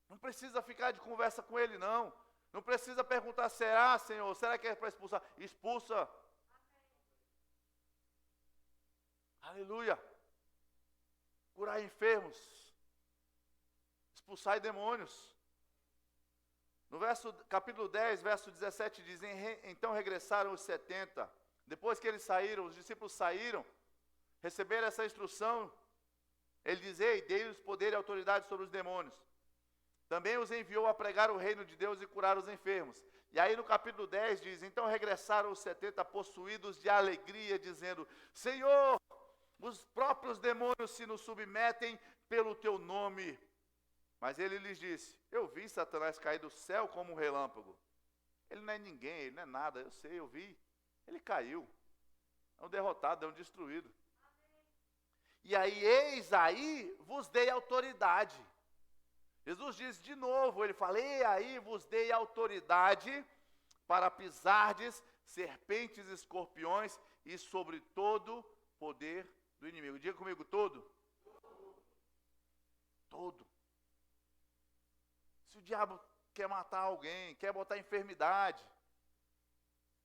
Não precisa ficar de conversa com ele, não. Não precisa perguntar, será, Senhor? Será que é para expulsar? Expulsa. Aleluia. Curar enfermos. Expulsar demônios. No capítulo 10, verso 17, diz, então regressaram os 70. Depois que eles saíram, os discípulos saíram, receberam essa instrução. Ele diz, dei-lhes poder e autoridade sobre os demônios. Também os enviou a pregar o reino de Deus e curar os enfermos. E aí no capítulo 10 diz, então regressaram os 70 possuídos de alegria, dizendo, Senhor, os próprios demônios se nos submetem pelo teu nome. Mas ele lhes disse, eu vi Satanás cair do céu como um relâmpago. Ele não é ninguém, ele não é nada, eu sei, eu vi. Ele caiu. É um derrotado, é um destruído. E aí, eis aí, vos dei autoridade. Jesus diz de novo, ele fala, e aí vos dei autoridade para pisardes serpentes e escorpiões e sobre todo poder do inimigo. Diga comigo, todo. Todo. Se o diabo quer matar alguém, quer botar enfermidade,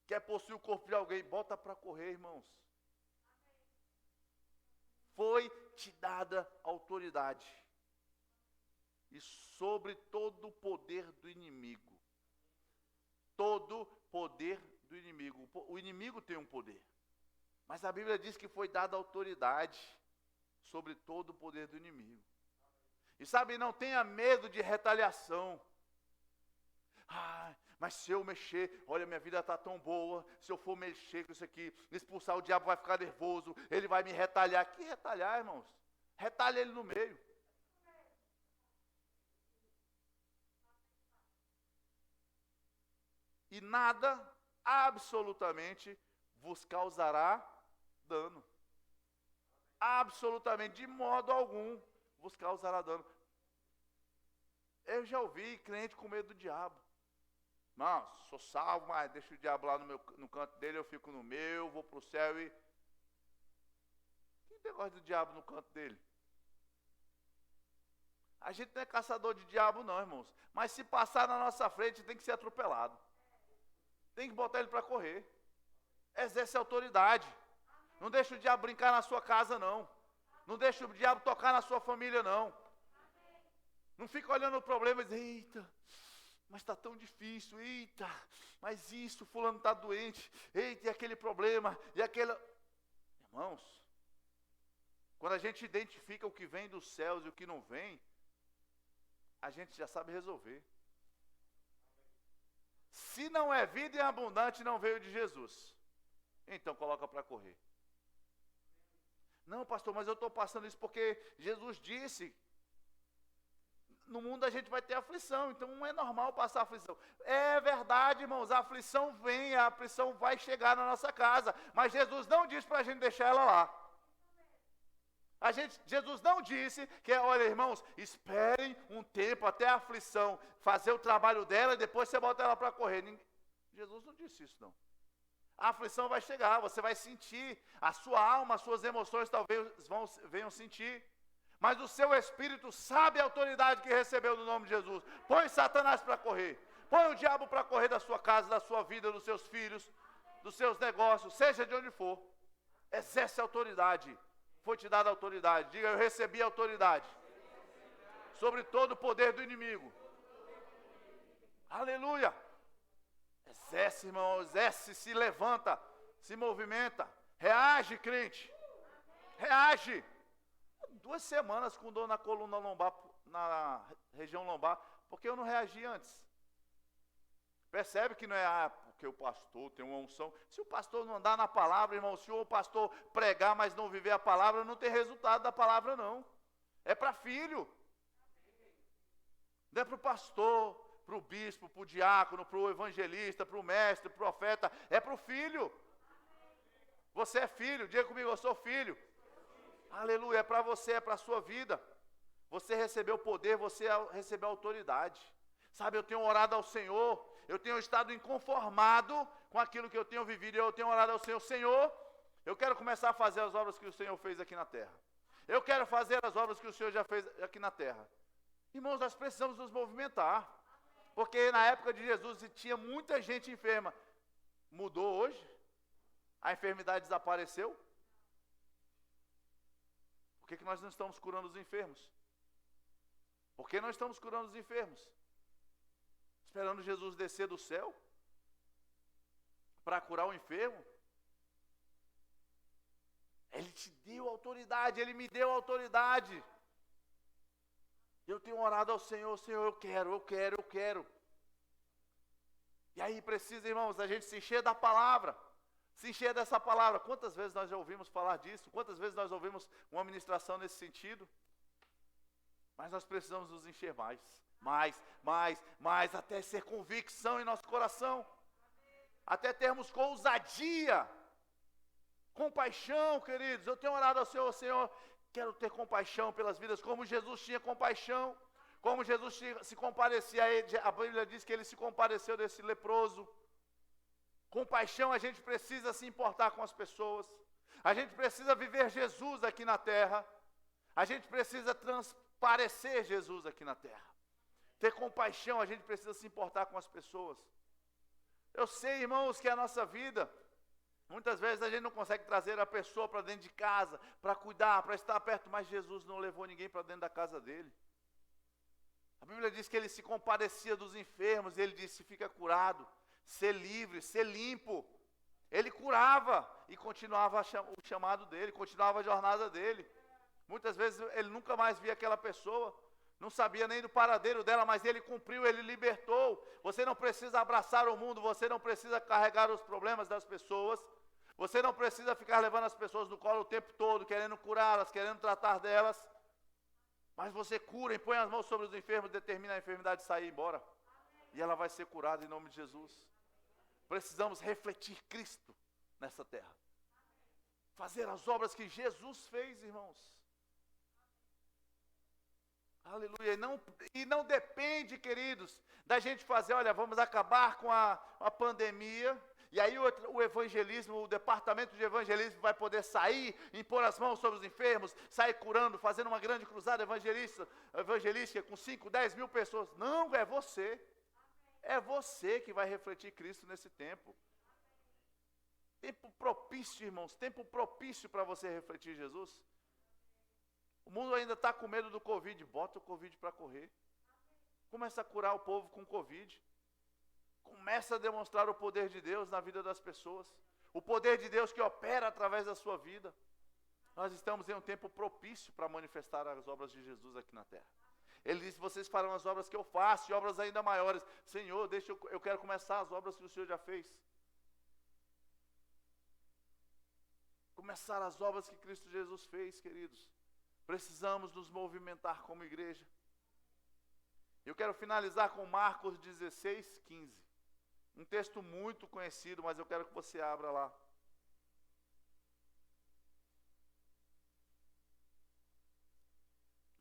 quer possuir o corpo de alguém, bota para correr, irmãos. Foi te dada autoridade. E sobre todo o poder do inimigo. Todo poder do inimigo. O inimigo tem um poder. Mas a Bíblia diz que foi dada autoridade sobre todo o poder do inimigo. E sabe, não tenha medo de retaliação. Mas se eu mexer, olha, minha vida está tão boa. Se eu for mexer com isso aqui, expulsar o diabo, vai ficar nervoso. Ele vai me retalhar. Que retalhar, irmãos? Retalha ele no meio. E nada, absolutamente, vos causará dano. Absolutamente, de modo algum, vos causará dano. Eu já ouvi crente com medo do diabo. Não, sou salvo, mas deixa o diabo lá no canto dele, eu fico no meu, vou para o céu e... Quem negócio do diabo no canto dele? A gente não é caçador de diabo não, irmãos. Mas se passar na nossa frente, tem que ser atropelado. Tem que botar ele para correr. Exerce autoridade. Não deixa o diabo brincar na sua casa, não. Não deixa o diabo tocar na sua família, não. Não fica olhando o problema e diz, eita, mas está tão difícil, eita, mas isso, fulano está doente, eita, e aquele problema, e aquele... Irmãos, quando a gente identifica o que vem dos céus e o que não vem, a gente já sabe resolver. Se não é vida em abundante, não veio de Jesus. Então coloca para correr. Não, pastor, mas eu estou passando isso porque Jesus disse: no mundo a gente vai ter aflição, então não é normal passar aflição. É verdade, irmãos, a aflição vem, a aflição vai chegar na nossa casa, mas Jesus não disse para a gente deixar ela lá. Jesus não disse que, olha, irmãos, esperem um tempo até a aflição fazer o trabalho dela e depois você bota ela para correr. Jesus não disse isso, não. A aflição vai chegar, você vai sentir, a sua alma, as suas emoções talvez venham sentir, mas o seu espírito sabe a autoridade que recebeu no nome de Jesus. Põe Satanás para correr, põe o diabo para correr da sua casa, da sua vida, dos seus filhos, dos seus negócios, seja de onde for. Exerce a autoridade. Foi te dada autoridade. Diga: eu recebi autoridade sobre todo o poder do inimigo. Aleluia. Exerce, irmão, exerce, se levanta, se movimenta. Reage, crente. Reage. 2 semanas com dor na coluna lombar, na região lombar, porque eu não reagi antes. Percebe que não é porque o pastor tem uma unção. Se o pastor não andar na palavra, irmão, se o pastor pregar, mas não viver a palavra, não tem resultado da palavra, não. É para filho. Não é para o pastor, para o bispo, para o diácono, para o evangelista, para o mestre, para o profeta. É para o filho. Você é filho. Diga comigo: eu sou filho. Aleluia. É para você, é para a sua vida. Você recebeu poder, você recebeu autoridade. Sabe, eu tenho orado ao Senhor. Eu tenho estado inconformado com aquilo que eu tenho vivido. Eu tenho orado ao Senhor: Senhor, eu quero começar a fazer as obras que o Senhor fez aqui na terra. Eu quero fazer as obras que o Senhor já fez aqui na terra. Irmãos, nós precisamos nos movimentar. Porque na época de Jesus tinha muita gente enferma. Mudou hoje? A enfermidade desapareceu? Por que nós não estamos curando os enfermos? Por que não estamos curando os enfermos? Esperando Jesus descer do céu para curar o enfermo? Ele te deu autoridade, Ele me deu autoridade. Eu tenho orado ao Senhor: Senhor, eu quero. E aí precisa, irmãos, a gente se encher da palavra, se encher dessa palavra. Quantas vezes nós já ouvimos falar disso? Quantas vezes nós ouvimos uma ministração nesse sentido? Mas nós precisamos nos encher mais, até ser convicção em nosso coração, até termos ousadia, compaixão, queridos. Eu tenho orado ao Senhor: Senhor, quero ter compaixão pelas vidas, como Jesus tinha compaixão, como Jesus se comparecia a ele. A Bíblia diz que ele se compareceu desse leproso. Compaixão, a gente precisa se importar com as pessoas, a gente precisa viver Jesus aqui na terra, a gente precisa transparecer Jesus aqui na terra. Ter compaixão, a gente precisa se importar com as pessoas. Eu sei, irmãos, que a nossa vida, muitas vezes a gente não consegue trazer a pessoa para dentro de casa, para cuidar, para estar perto, mas Jesus não levou ninguém para dentro da casa dele. A Bíblia diz que ele se compadecia dos enfermos, ele disse: fica curado, ser livre, ser limpo. Ele curava e continuava o chamado dele, continuava a jornada dele. Muitas vezes ele nunca mais via aquela pessoa, não sabia nem do paradeiro dela, mas ele cumpriu, ele libertou. Você não precisa abraçar o mundo, você não precisa carregar os problemas das pessoas, você não precisa ficar levando as pessoas no colo o tempo todo, querendo curá-las, querendo tratar delas. Mas você cura, impõe as mãos sobre os enfermos, determina a enfermidade sair embora. E ela vai ser curada em nome de Jesus. Precisamos refletir Cristo nessa terra. Fazer as obras que Jesus fez, irmãos. Aleluia. E não depende, queridos, da gente fazer: olha, vamos acabar com a pandemia. E aí o evangelismo, o departamento de evangelismo vai poder sair, impor as mãos sobre os enfermos, sair curando, fazendo uma grande cruzada evangelística com 5, 10 mil pessoas. Não, é você. É você que vai refletir Cristo nesse tempo. Tempo propício, irmãos, tempo propício para você refletir Jesus. O mundo ainda está com medo do Covid, bota o Covid para correr. Começa a curar o povo com Covid. Começa a demonstrar o poder de Deus na vida das pessoas. O poder de Deus que opera através da sua vida. Nós estamos em um tempo propício para manifestar as obras de Jesus aqui na terra. Ele disse, vocês farão as obras que eu faço, e obras ainda maiores. Senhor, eu quero começar as obras que o Senhor já fez. Começar as obras que Cristo Jesus fez, queridos. Precisamos nos movimentar como igreja. Eu quero finalizar com Marcos 16, 15. Um texto muito conhecido, mas eu quero que você abra lá.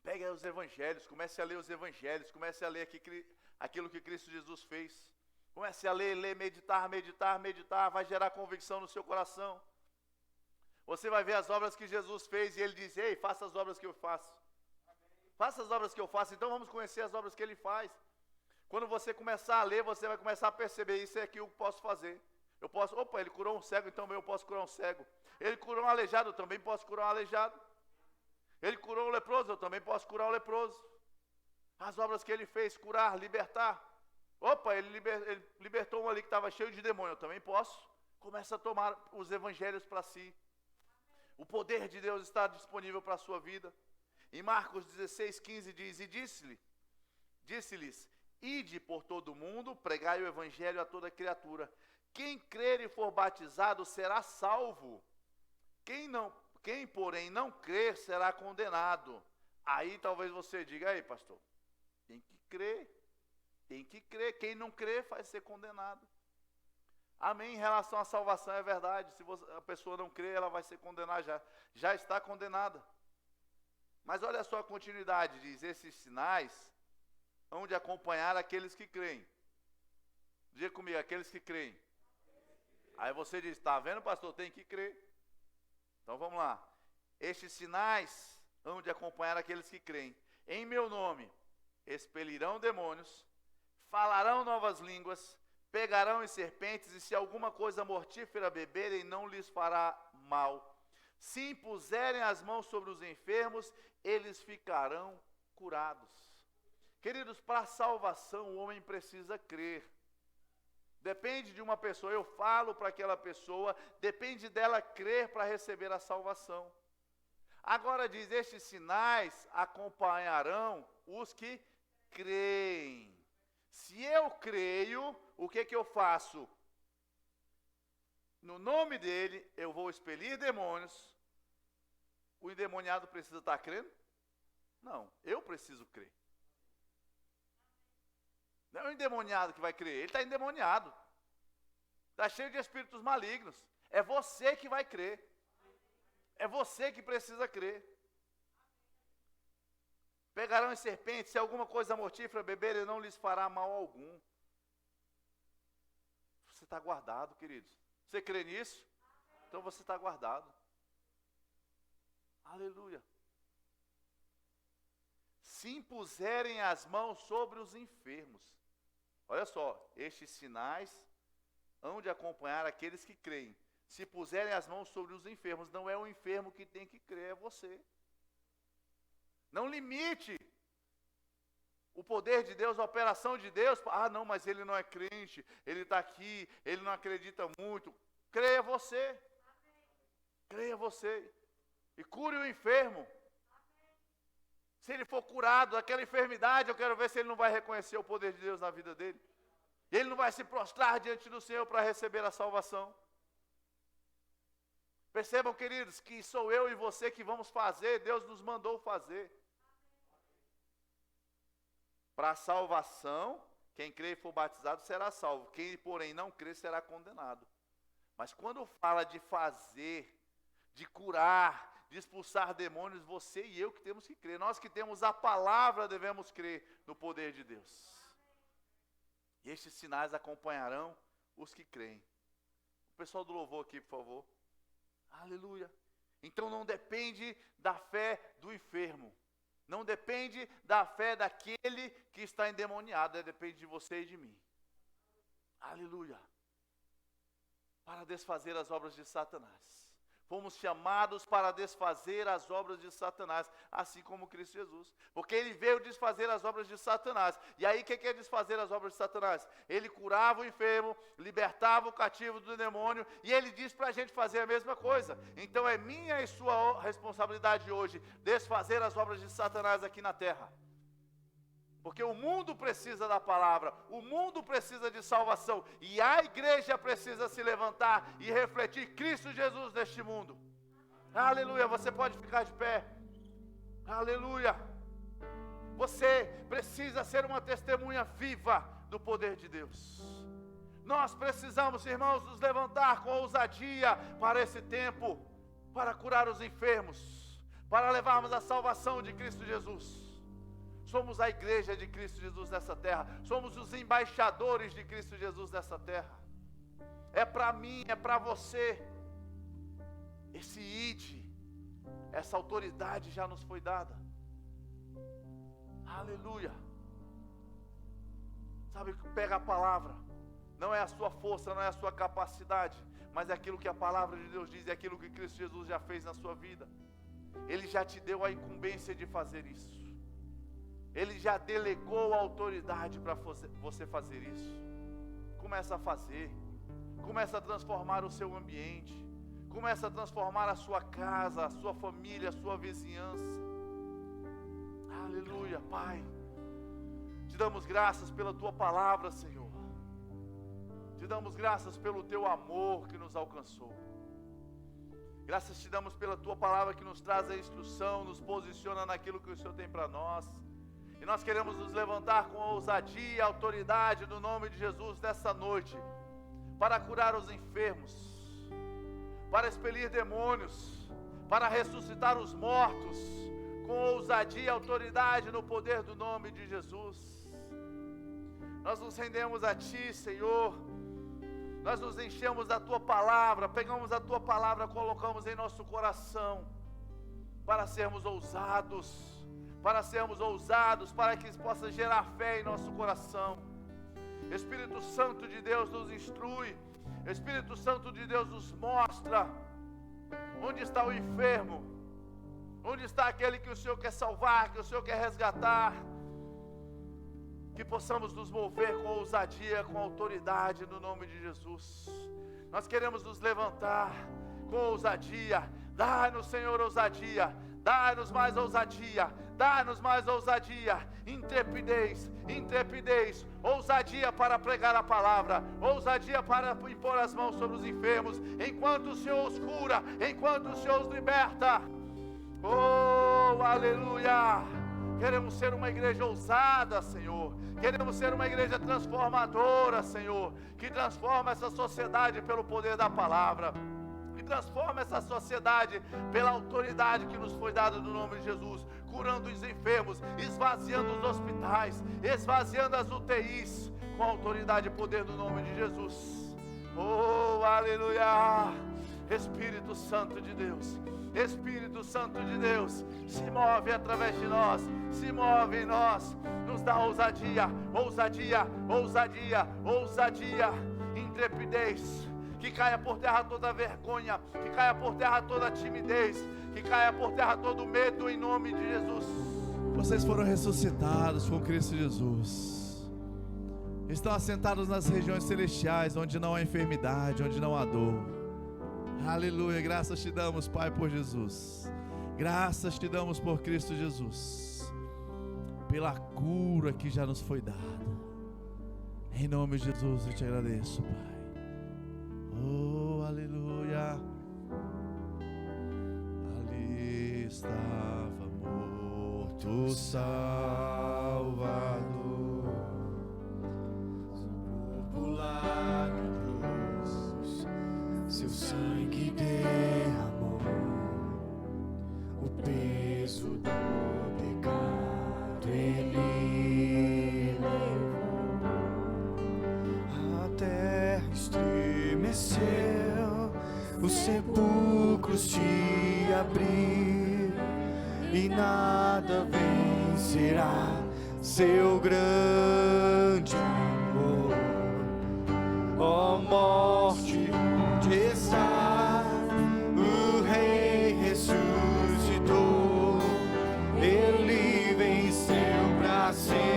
Pegue os evangelhos, comece a ler os evangelhos, comece a ler aquilo que Cristo Jesus fez. Comece a ler, meditar, vai gerar convicção no seu coração. Você vai ver as obras que Jesus fez e ele diz, ei, faça as obras que eu faço. Faça as obras que eu faço, então vamos conhecer as obras que ele faz. Quando você começar a ler, você vai começar a perceber, isso é aquilo que eu posso fazer. Ele curou um cego, então eu posso curar um cego. Ele curou um aleijado, eu também posso curar um aleijado. Ele curou um leproso, eu também posso curar um leproso. As obras que ele fez, curar, libertar. Ele libertou um ali que estava cheio de demônio, eu também posso. Começa a tomar os evangelhos para si. O poder de Deus está disponível para a sua vida. Em Marcos 16, 15 diz, e disse-lhes, ide por todo o mundo, pregai o evangelho a toda criatura. Quem crer e for batizado será salvo. Quem, porém, não crer será condenado. Aí talvez você diga, aí pastor, tem que crer. Quem não crer vai ser condenado. Amém, em relação à salvação é verdade. Se a pessoa não crer, ela vai ser condenada, já está condenada. Mas olha só a continuidade, diz, esses sinais hão de acompanhar aqueles que creem. Diga comigo, aqueles que creem. Aí você diz, está vendo pastor, tem que crer. Então vamos lá. Estes sinais hão de acompanhar aqueles que creem. Em meu nome expelirão demônios, falarão novas línguas, pegarão em serpentes, e se alguma coisa mortífera beberem, não lhes fará mal. Se impuserem as mãos sobre os enfermos, eles ficarão curados. Queridos, para a salvação o homem precisa crer. Depende de uma pessoa, eu falo para aquela pessoa, depende dela crer para receber a salvação. Agora diz, estes sinais acompanharão os que creem. Se eu creio, o que eu faço? No nome dele, eu vou expelir demônios. O endemoniado precisa estar crendo? Não, eu preciso crer. Não é o endemoniado que vai crer, ele está endemoniado. Está cheio de espíritos malignos. É você que vai crer. É você que precisa crer. Pegarão em serpentes, se alguma coisa mortífera beberem, não lhes fará mal algum. Você está guardado, queridos. Você crê nisso? Então você está guardado. Aleluia. Se impuserem as mãos sobre os enfermos. Olha só, estes sinais hão de acompanhar aqueles que creem. Se puserem as mãos sobre os enfermos, não é o enfermo que tem que crer, é você. Não limite o poder de Deus, a operação de Deus. Ah, não, mas ele não é crente, ele está aqui, ele não acredita muito. Creia você. Creia você. E cure o enfermo. Se ele for curado daquela enfermidade, eu quero ver se ele não vai reconhecer o poder de Deus na vida dele. Ele não vai se prostrar diante do Senhor para receber a salvação. Percebam, queridos, que sou eu e você que vamos fazer, Deus nos mandou fazer. Para a salvação, quem crê e for batizado será salvo. Quem, porém, não crê será condenado. Mas quando fala de fazer, de curar, de expulsar demônios, você e eu que temos que crer. Nós que temos a palavra devemos crer no poder de Deus. E estes sinais acompanharão os que creem. O pessoal do louvor aqui, por favor. Aleluia. Então não depende da fé do enfermo. Não depende da fé daquele que está endemoniado. Depende de você e de mim. Aleluia. Para desfazer as obras de Satanás. Fomos chamados para desfazer as obras de Satanás, assim como Cristo Jesus. Porque ele veio desfazer as obras de Satanás. E aí o que é desfazer as obras de Satanás? Ele curava o enfermo, libertava o cativo do demônio, e ele diz para a gente fazer a mesma coisa. Então é minha e sua responsabilidade hoje desfazer as obras de Satanás aqui na terra. Porque o mundo precisa da palavra, o mundo precisa de salvação, e a igreja precisa se levantar e refletir Cristo Jesus neste mundo. Aleluia, você pode ficar de pé. Aleluia. Você precisa ser uma testemunha viva do poder de Deus. Nós precisamos, irmãos, nos levantar com ousadia para esse tempo, para curar os enfermos, para levarmos a salvação de Cristo Jesus. Somos a igreja de Cristo Jesus nessa terra. Somos os embaixadores de Cristo Jesus nessa terra. É para mim, é para você. Esse ide, essa autoridade já nos foi dada. Aleluia. Sabe, pega a palavra. Não é a sua força, não é a sua capacidade, mas é aquilo que a palavra de Deus diz, é aquilo que Cristo Jesus já fez na sua vida. Ele já te deu a incumbência de fazer isso. Ele já delegou a autoridade para você fazer isso. Começa a fazer. Começa a transformar o seu ambiente. Começa a transformar a sua casa, a sua família, a sua vizinhança. Aleluia, Pai. Te damos graças pela Tua palavra, Senhor. Te damos graças pelo Teu amor que nos alcançou. Graças te damos pela Tua palavra que nos traz a instrução, nos posiciona naquilo que o Senhor tem para nós. E nós queremos nos levantar com ousadia e autoridade no nome de Jesus nessa noite, para curar os enfermos, para expelir demônios, para ressuscitar os mortos, com ousadia e autoridade no poder do nome de Jesus. Nós nos rendemos a Ti, Senhor. Nós nos enchemos da Tua palavra, pegamos a Tua palavra, colocamos em nosso coração, para sermos ousados, para que isso possa gerar fé em nosso coração. Espírito Santo de Deus nos instrui, Espírito Santo de Deus nos mostra onde está o enfermo, onde está aquele que o Senhor quer salvar, que o Senhor quer resgatar. Que possamos nos mover com ousadia, com autoridade no nome de Jesus. Nós queremos nos levantar com ousadia. Dá-nos, Senhor, ousadia. Dá-nos mais ousadia. Dá-nos mais ousadia. Intrepidez, intrepidez. Ousadia para pregar a palavra. Ousadia para impor as mãos sobre os enfermos. Enquanto o Senhor os cura, enquanto o Senhor os liberta. Oh, aleluia. Queremos ser uma igreja ousada, Senhor. Queremos ser uma igreja transformadora, Senhor, que transforma essa sociedade pelo poder da palavra, que transforma essa sociedade pela autoridade que nos foi dada no nome de Jesus, curando os enfermos, esvaziando os hospitais, esvaziando as UTIs, com a autoridade e poder do nome de Jesus. Oh, aleluia! Espírito Santo de Deus, Espírito Santo de Deus, se move através de nós, se move em nós, nos dá ousadia, ousadia, ousadia, ousadia, intrepidez, que caia por terra toda vergonha, que caia por terra toda timidez, que caia por terra todo medo em nome de Jesus. Vocês foram ressuscitados com Cristo Jesus, estão assentados nas regiões celestiais, onde não há enfermidade, onde não há dor. Aleluia, graças te damos, Pai, por Jesus. Graças te damos por Cristo Jesus, pela cura que já nos foi dada. Em nome de Jesus eu te agradeço, Pai. Oh, aleluia. Ali estava morto o Salvador, popular cruz, seu sangue derramou o peso do pecado, ele levou. A terra estremeceu, os sepulcros se abriram, e nada vencerá seu grande amor. Ó morte, onde está? O Rei ressuscitou, ele venceu para sempre,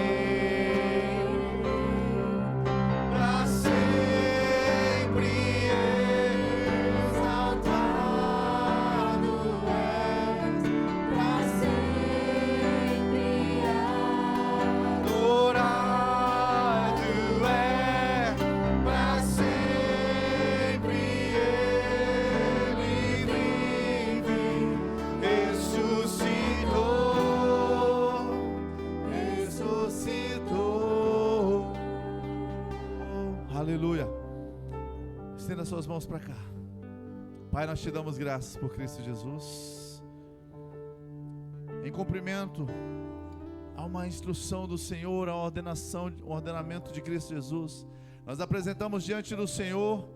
para sempre exaltado és, para sempre adorado. Estenda suas mãos para cá. Pai, nós te damos graças por Cristo Jesus. Em cumprimento a uma instrução do Senhor, a ordenamento de Cristo Jesus, nós apresentamos diante do Senhor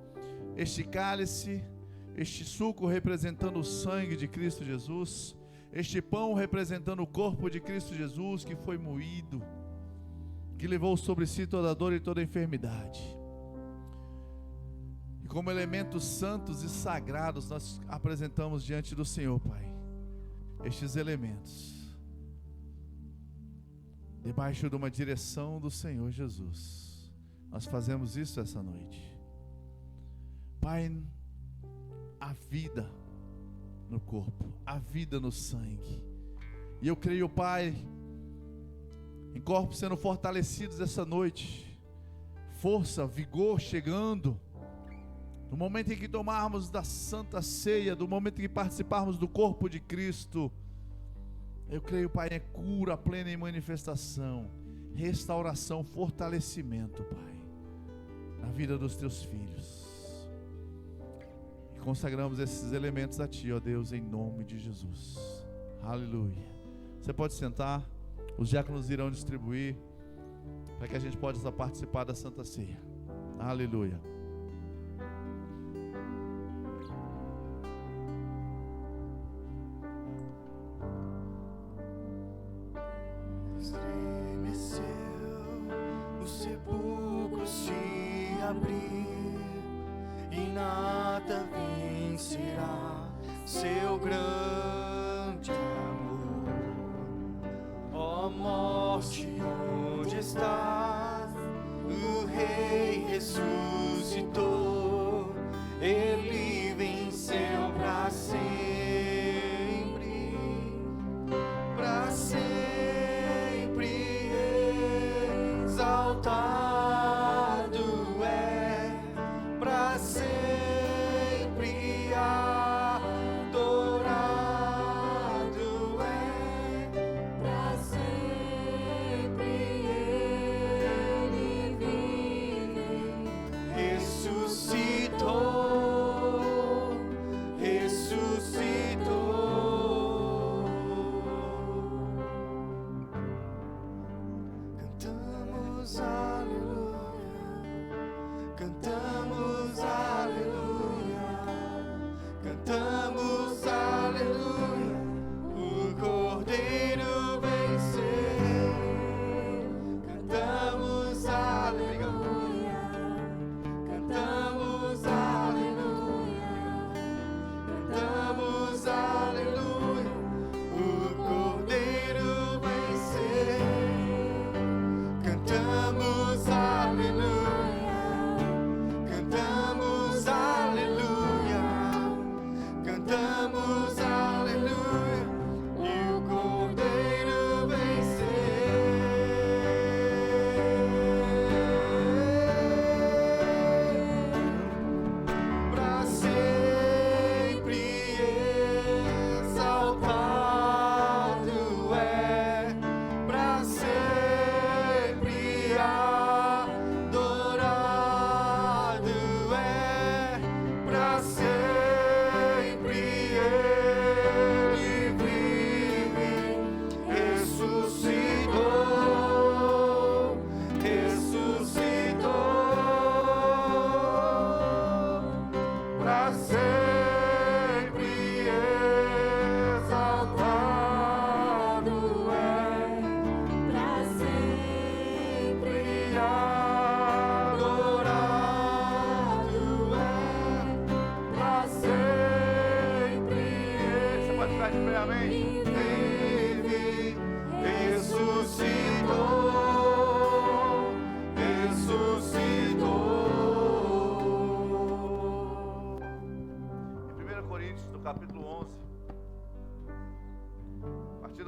este cálice, este suco representando o sangue de Cristo Jesus, este pão representando o corpo de Cristo Jesus que foi moído, que levou sobre si toda a dor e toda a enfermidade. E como elementos santos e sagrados nós apresentamos diante do Senhor, Pai, estes elementos, debaixo de uma direção do Senhor Jesus. Nós fazemos isso essa noite. Pai, a vida no corpo, a vida no sangue. E eu creio, Pai, em corpos sendo fortalecidos essa noite, força, vigor chegando, no momento em que tomarmos da Santa Ceia, do momento em que participarmos do corpo de Cristo. Eu creio, Pai, é cura plena em manifestação, restauração, fortalecimento, Pai, na vida dos teus filhos. E consagramos esses elementos a Ti, ó Deus, em nome de Jesus. Aleluia. Você pode sentar, os diáconos irão distribuir, para que a gente possa participar da Santa Ceia. Aleluia. Seu grande amor. Ó morte, onde estás? O Rei ressuscitou, Ele venceu para sempre, para sempre exaltado é, para sempre.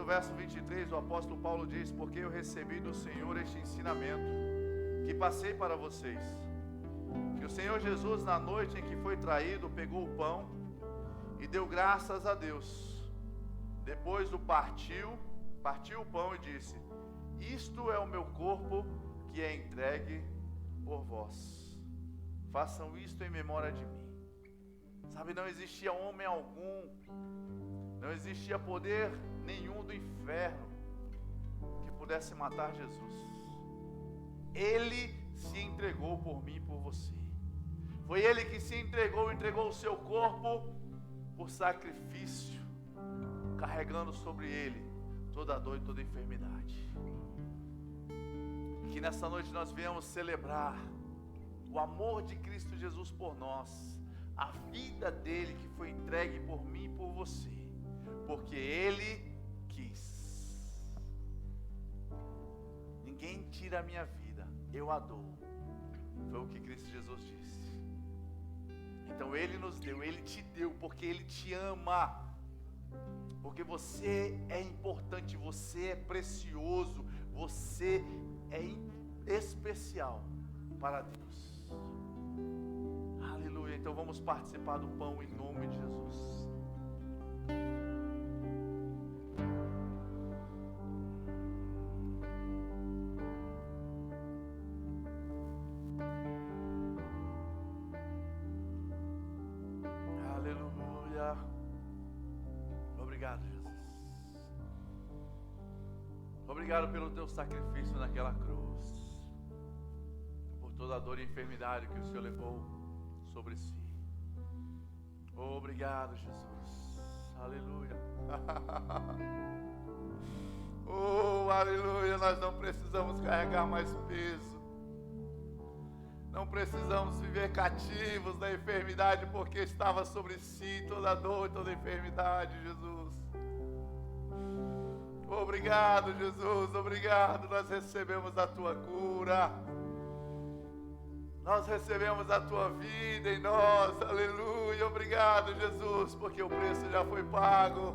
Verso 23, o apóstolo Paulo diz: porque eu recebi do Senhor este ensinamento, que passei para vocês, que o Senhor Jesus, na noite em que foi traído, pegou o pão e deu graças a Deus. Depois o partiu o pão e disse: isto é o meu corpo que é entregue por vós. façam isto em memória de mim. Sabe, não existia homem algum, não existia poder nenhum do inferno que pudesse matar Jesus. Ele se entregou por mim e por você. Foi Ele que se entregou o seu corpo por sacrifício, carregando sobre Ele toda a dor e toda a enfermidade. Que nessa noite nós venhamos celebrar o amor de Cristo Jesus por nós, a vida dele que foi entregue por mim e por você, porque Ele quis. Ninguém tira a minha vida, eu a dou. Foi o que Cristo Jesus disse. Então Ele nos deu, Ele te deu, porque Ele te ama. Porque você é importante, você é precioso, você é especial para Deus. Aleluia. Então vamos participar do pão em nome de Jesus. Aleluia. Obrigado, Jesus. Obrigado pelo teu sacrifício naquela cruz, por toda a dor e enfermidade que o Senhor levou sobre si. Obrigado, Jesus. Aleluia. Oh, aleluia. Nós não precisamos carregar mais peso. Não precisamos viver cativos da enfermidade, porque estava sobre si toda a dor e toda a enfermidade, Jesus. Obrigado, Jesus, obrigado. Nós recebemos a tua cura, nós recebemos a tua vida em nós, aleluia. Obrigado, Jesus, porque o preço já foi pago.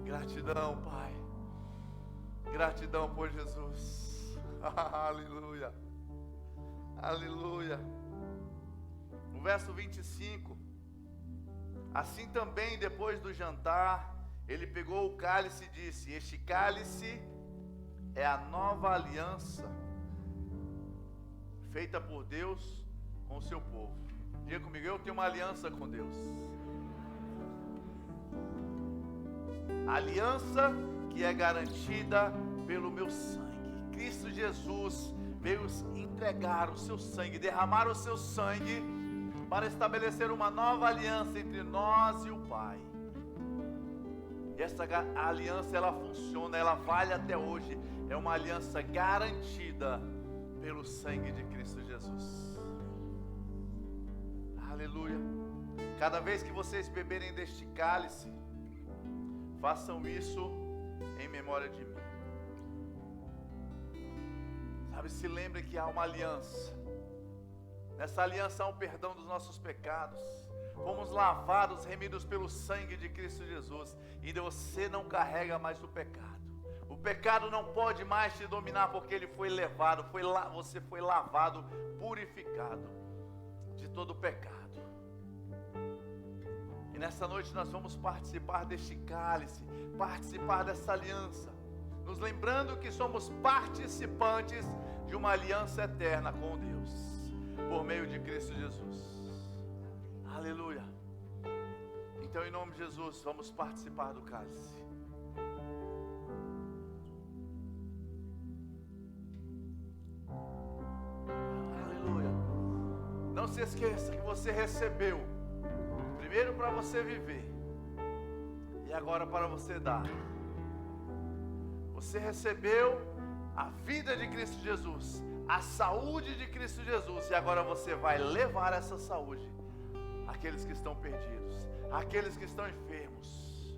Gratidão, Pai, gratidão por Jesus. Aleluia, aleluia. No verso 25: assim também, depois do jantar, ele pegou o cálice e disse: este cálice é a nova aliança feita por Deus com o seu povo. Diga comigo: eu tenho uma aliança com Deus. Aliança que é garantida pelo meu sangue. Cristo Jesus veio entregar o seu sangue, derramar o seu sangue para estabelecer uma nova aliança entre nós e o Pai. E essa aliança, ela funciona, ela vale até hoje. É uma aliança garantida pelo sangue de Cristo Jesus. Aleluia. Cada vez que vocês beberem deste cálice, façam isso em memória de mim. Sabe, se lembre que há uma aliança. Nessa aliança há um perdão dos nossos pecados. Fomos lavados, remidos pelo sangue de Cristo Jesus. E você não carrega mais o pecado. O pecado não pode mais te dominar, porque ele foi levado, você foi lavado, purificado de todo o pecado. E nessa noite nós vamos participar deste cálice, participar dessa aliança, nos lembrando que somos participantes de uma aliança eterna com Deus, por meio de Cristo Jesus. Aleluia. Então, em nome de Jesus, vamos participar do cálice. Aleluia. Não se esqueça que você recebeu, primeiro para você viver, e agora para você dar. Você recebeu a vida de Cristo Jesus, a saúde de Cristo Jesus, e agora você vai levar essa saúde àqueles que estão perdidos, àqueles que estão enfermos.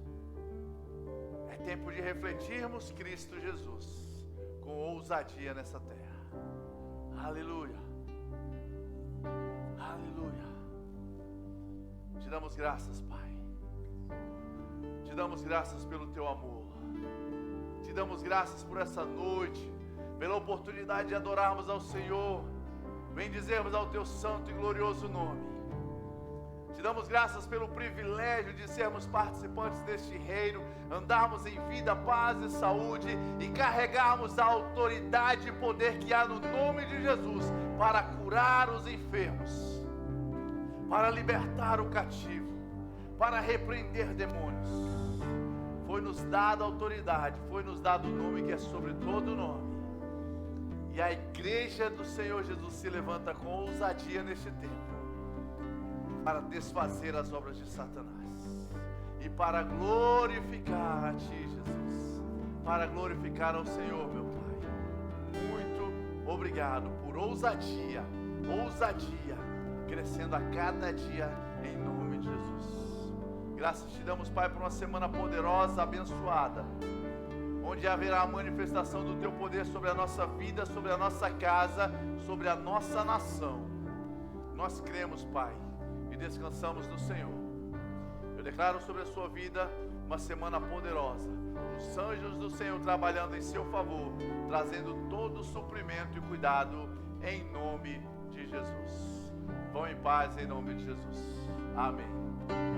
É tempo de refletirmos Cristo Jesus com ousadia nessa terra. Aleluia, aleluia. Te damos graças, Pai. Te damos graças pelo teu amor. Te damos graças por essa noite, pela oportunidade de adorarmos ao Senhor, bendizermos ao teu santo e glorioso nome. Te damos graças pelo privilégio de sermos participantes deste reino, andarmos em vida, paz e saúde e carregarmos a autoridade e poder que há no nome de Jesus para curar os enfermos, para libertar o cativo, para repreender demônios. Foi-nos dada autoridade, foi-nos dado o nome que é sobre todo nome. E a igreja do Senhor Jesus se levanta com ousadia neste tempo para desfazer as obras de Satanás e para glorificar a Ti, Jesus, para glorificar ao Senhor, meu Pai. Muito obrigado por ousadia, crescendo a cada dia em nome de Jesus. Graças te damos, Pai, por uma semana poderosa, abençoada, onde haverá a manifestação do Teu poder sobre a nossa vida, sobre a nossa casa, sobre a nossa nação. Nós cremos, Pai, e descansamos no Senhor. Eu declaro sobre a sua vida uma semana poderosa, os anjos do Senhor trabalhando em seu favor, trazendo todo o suprimento e cuidado em nome de Jesus. Vão em paz em nome de Jesus. Amém.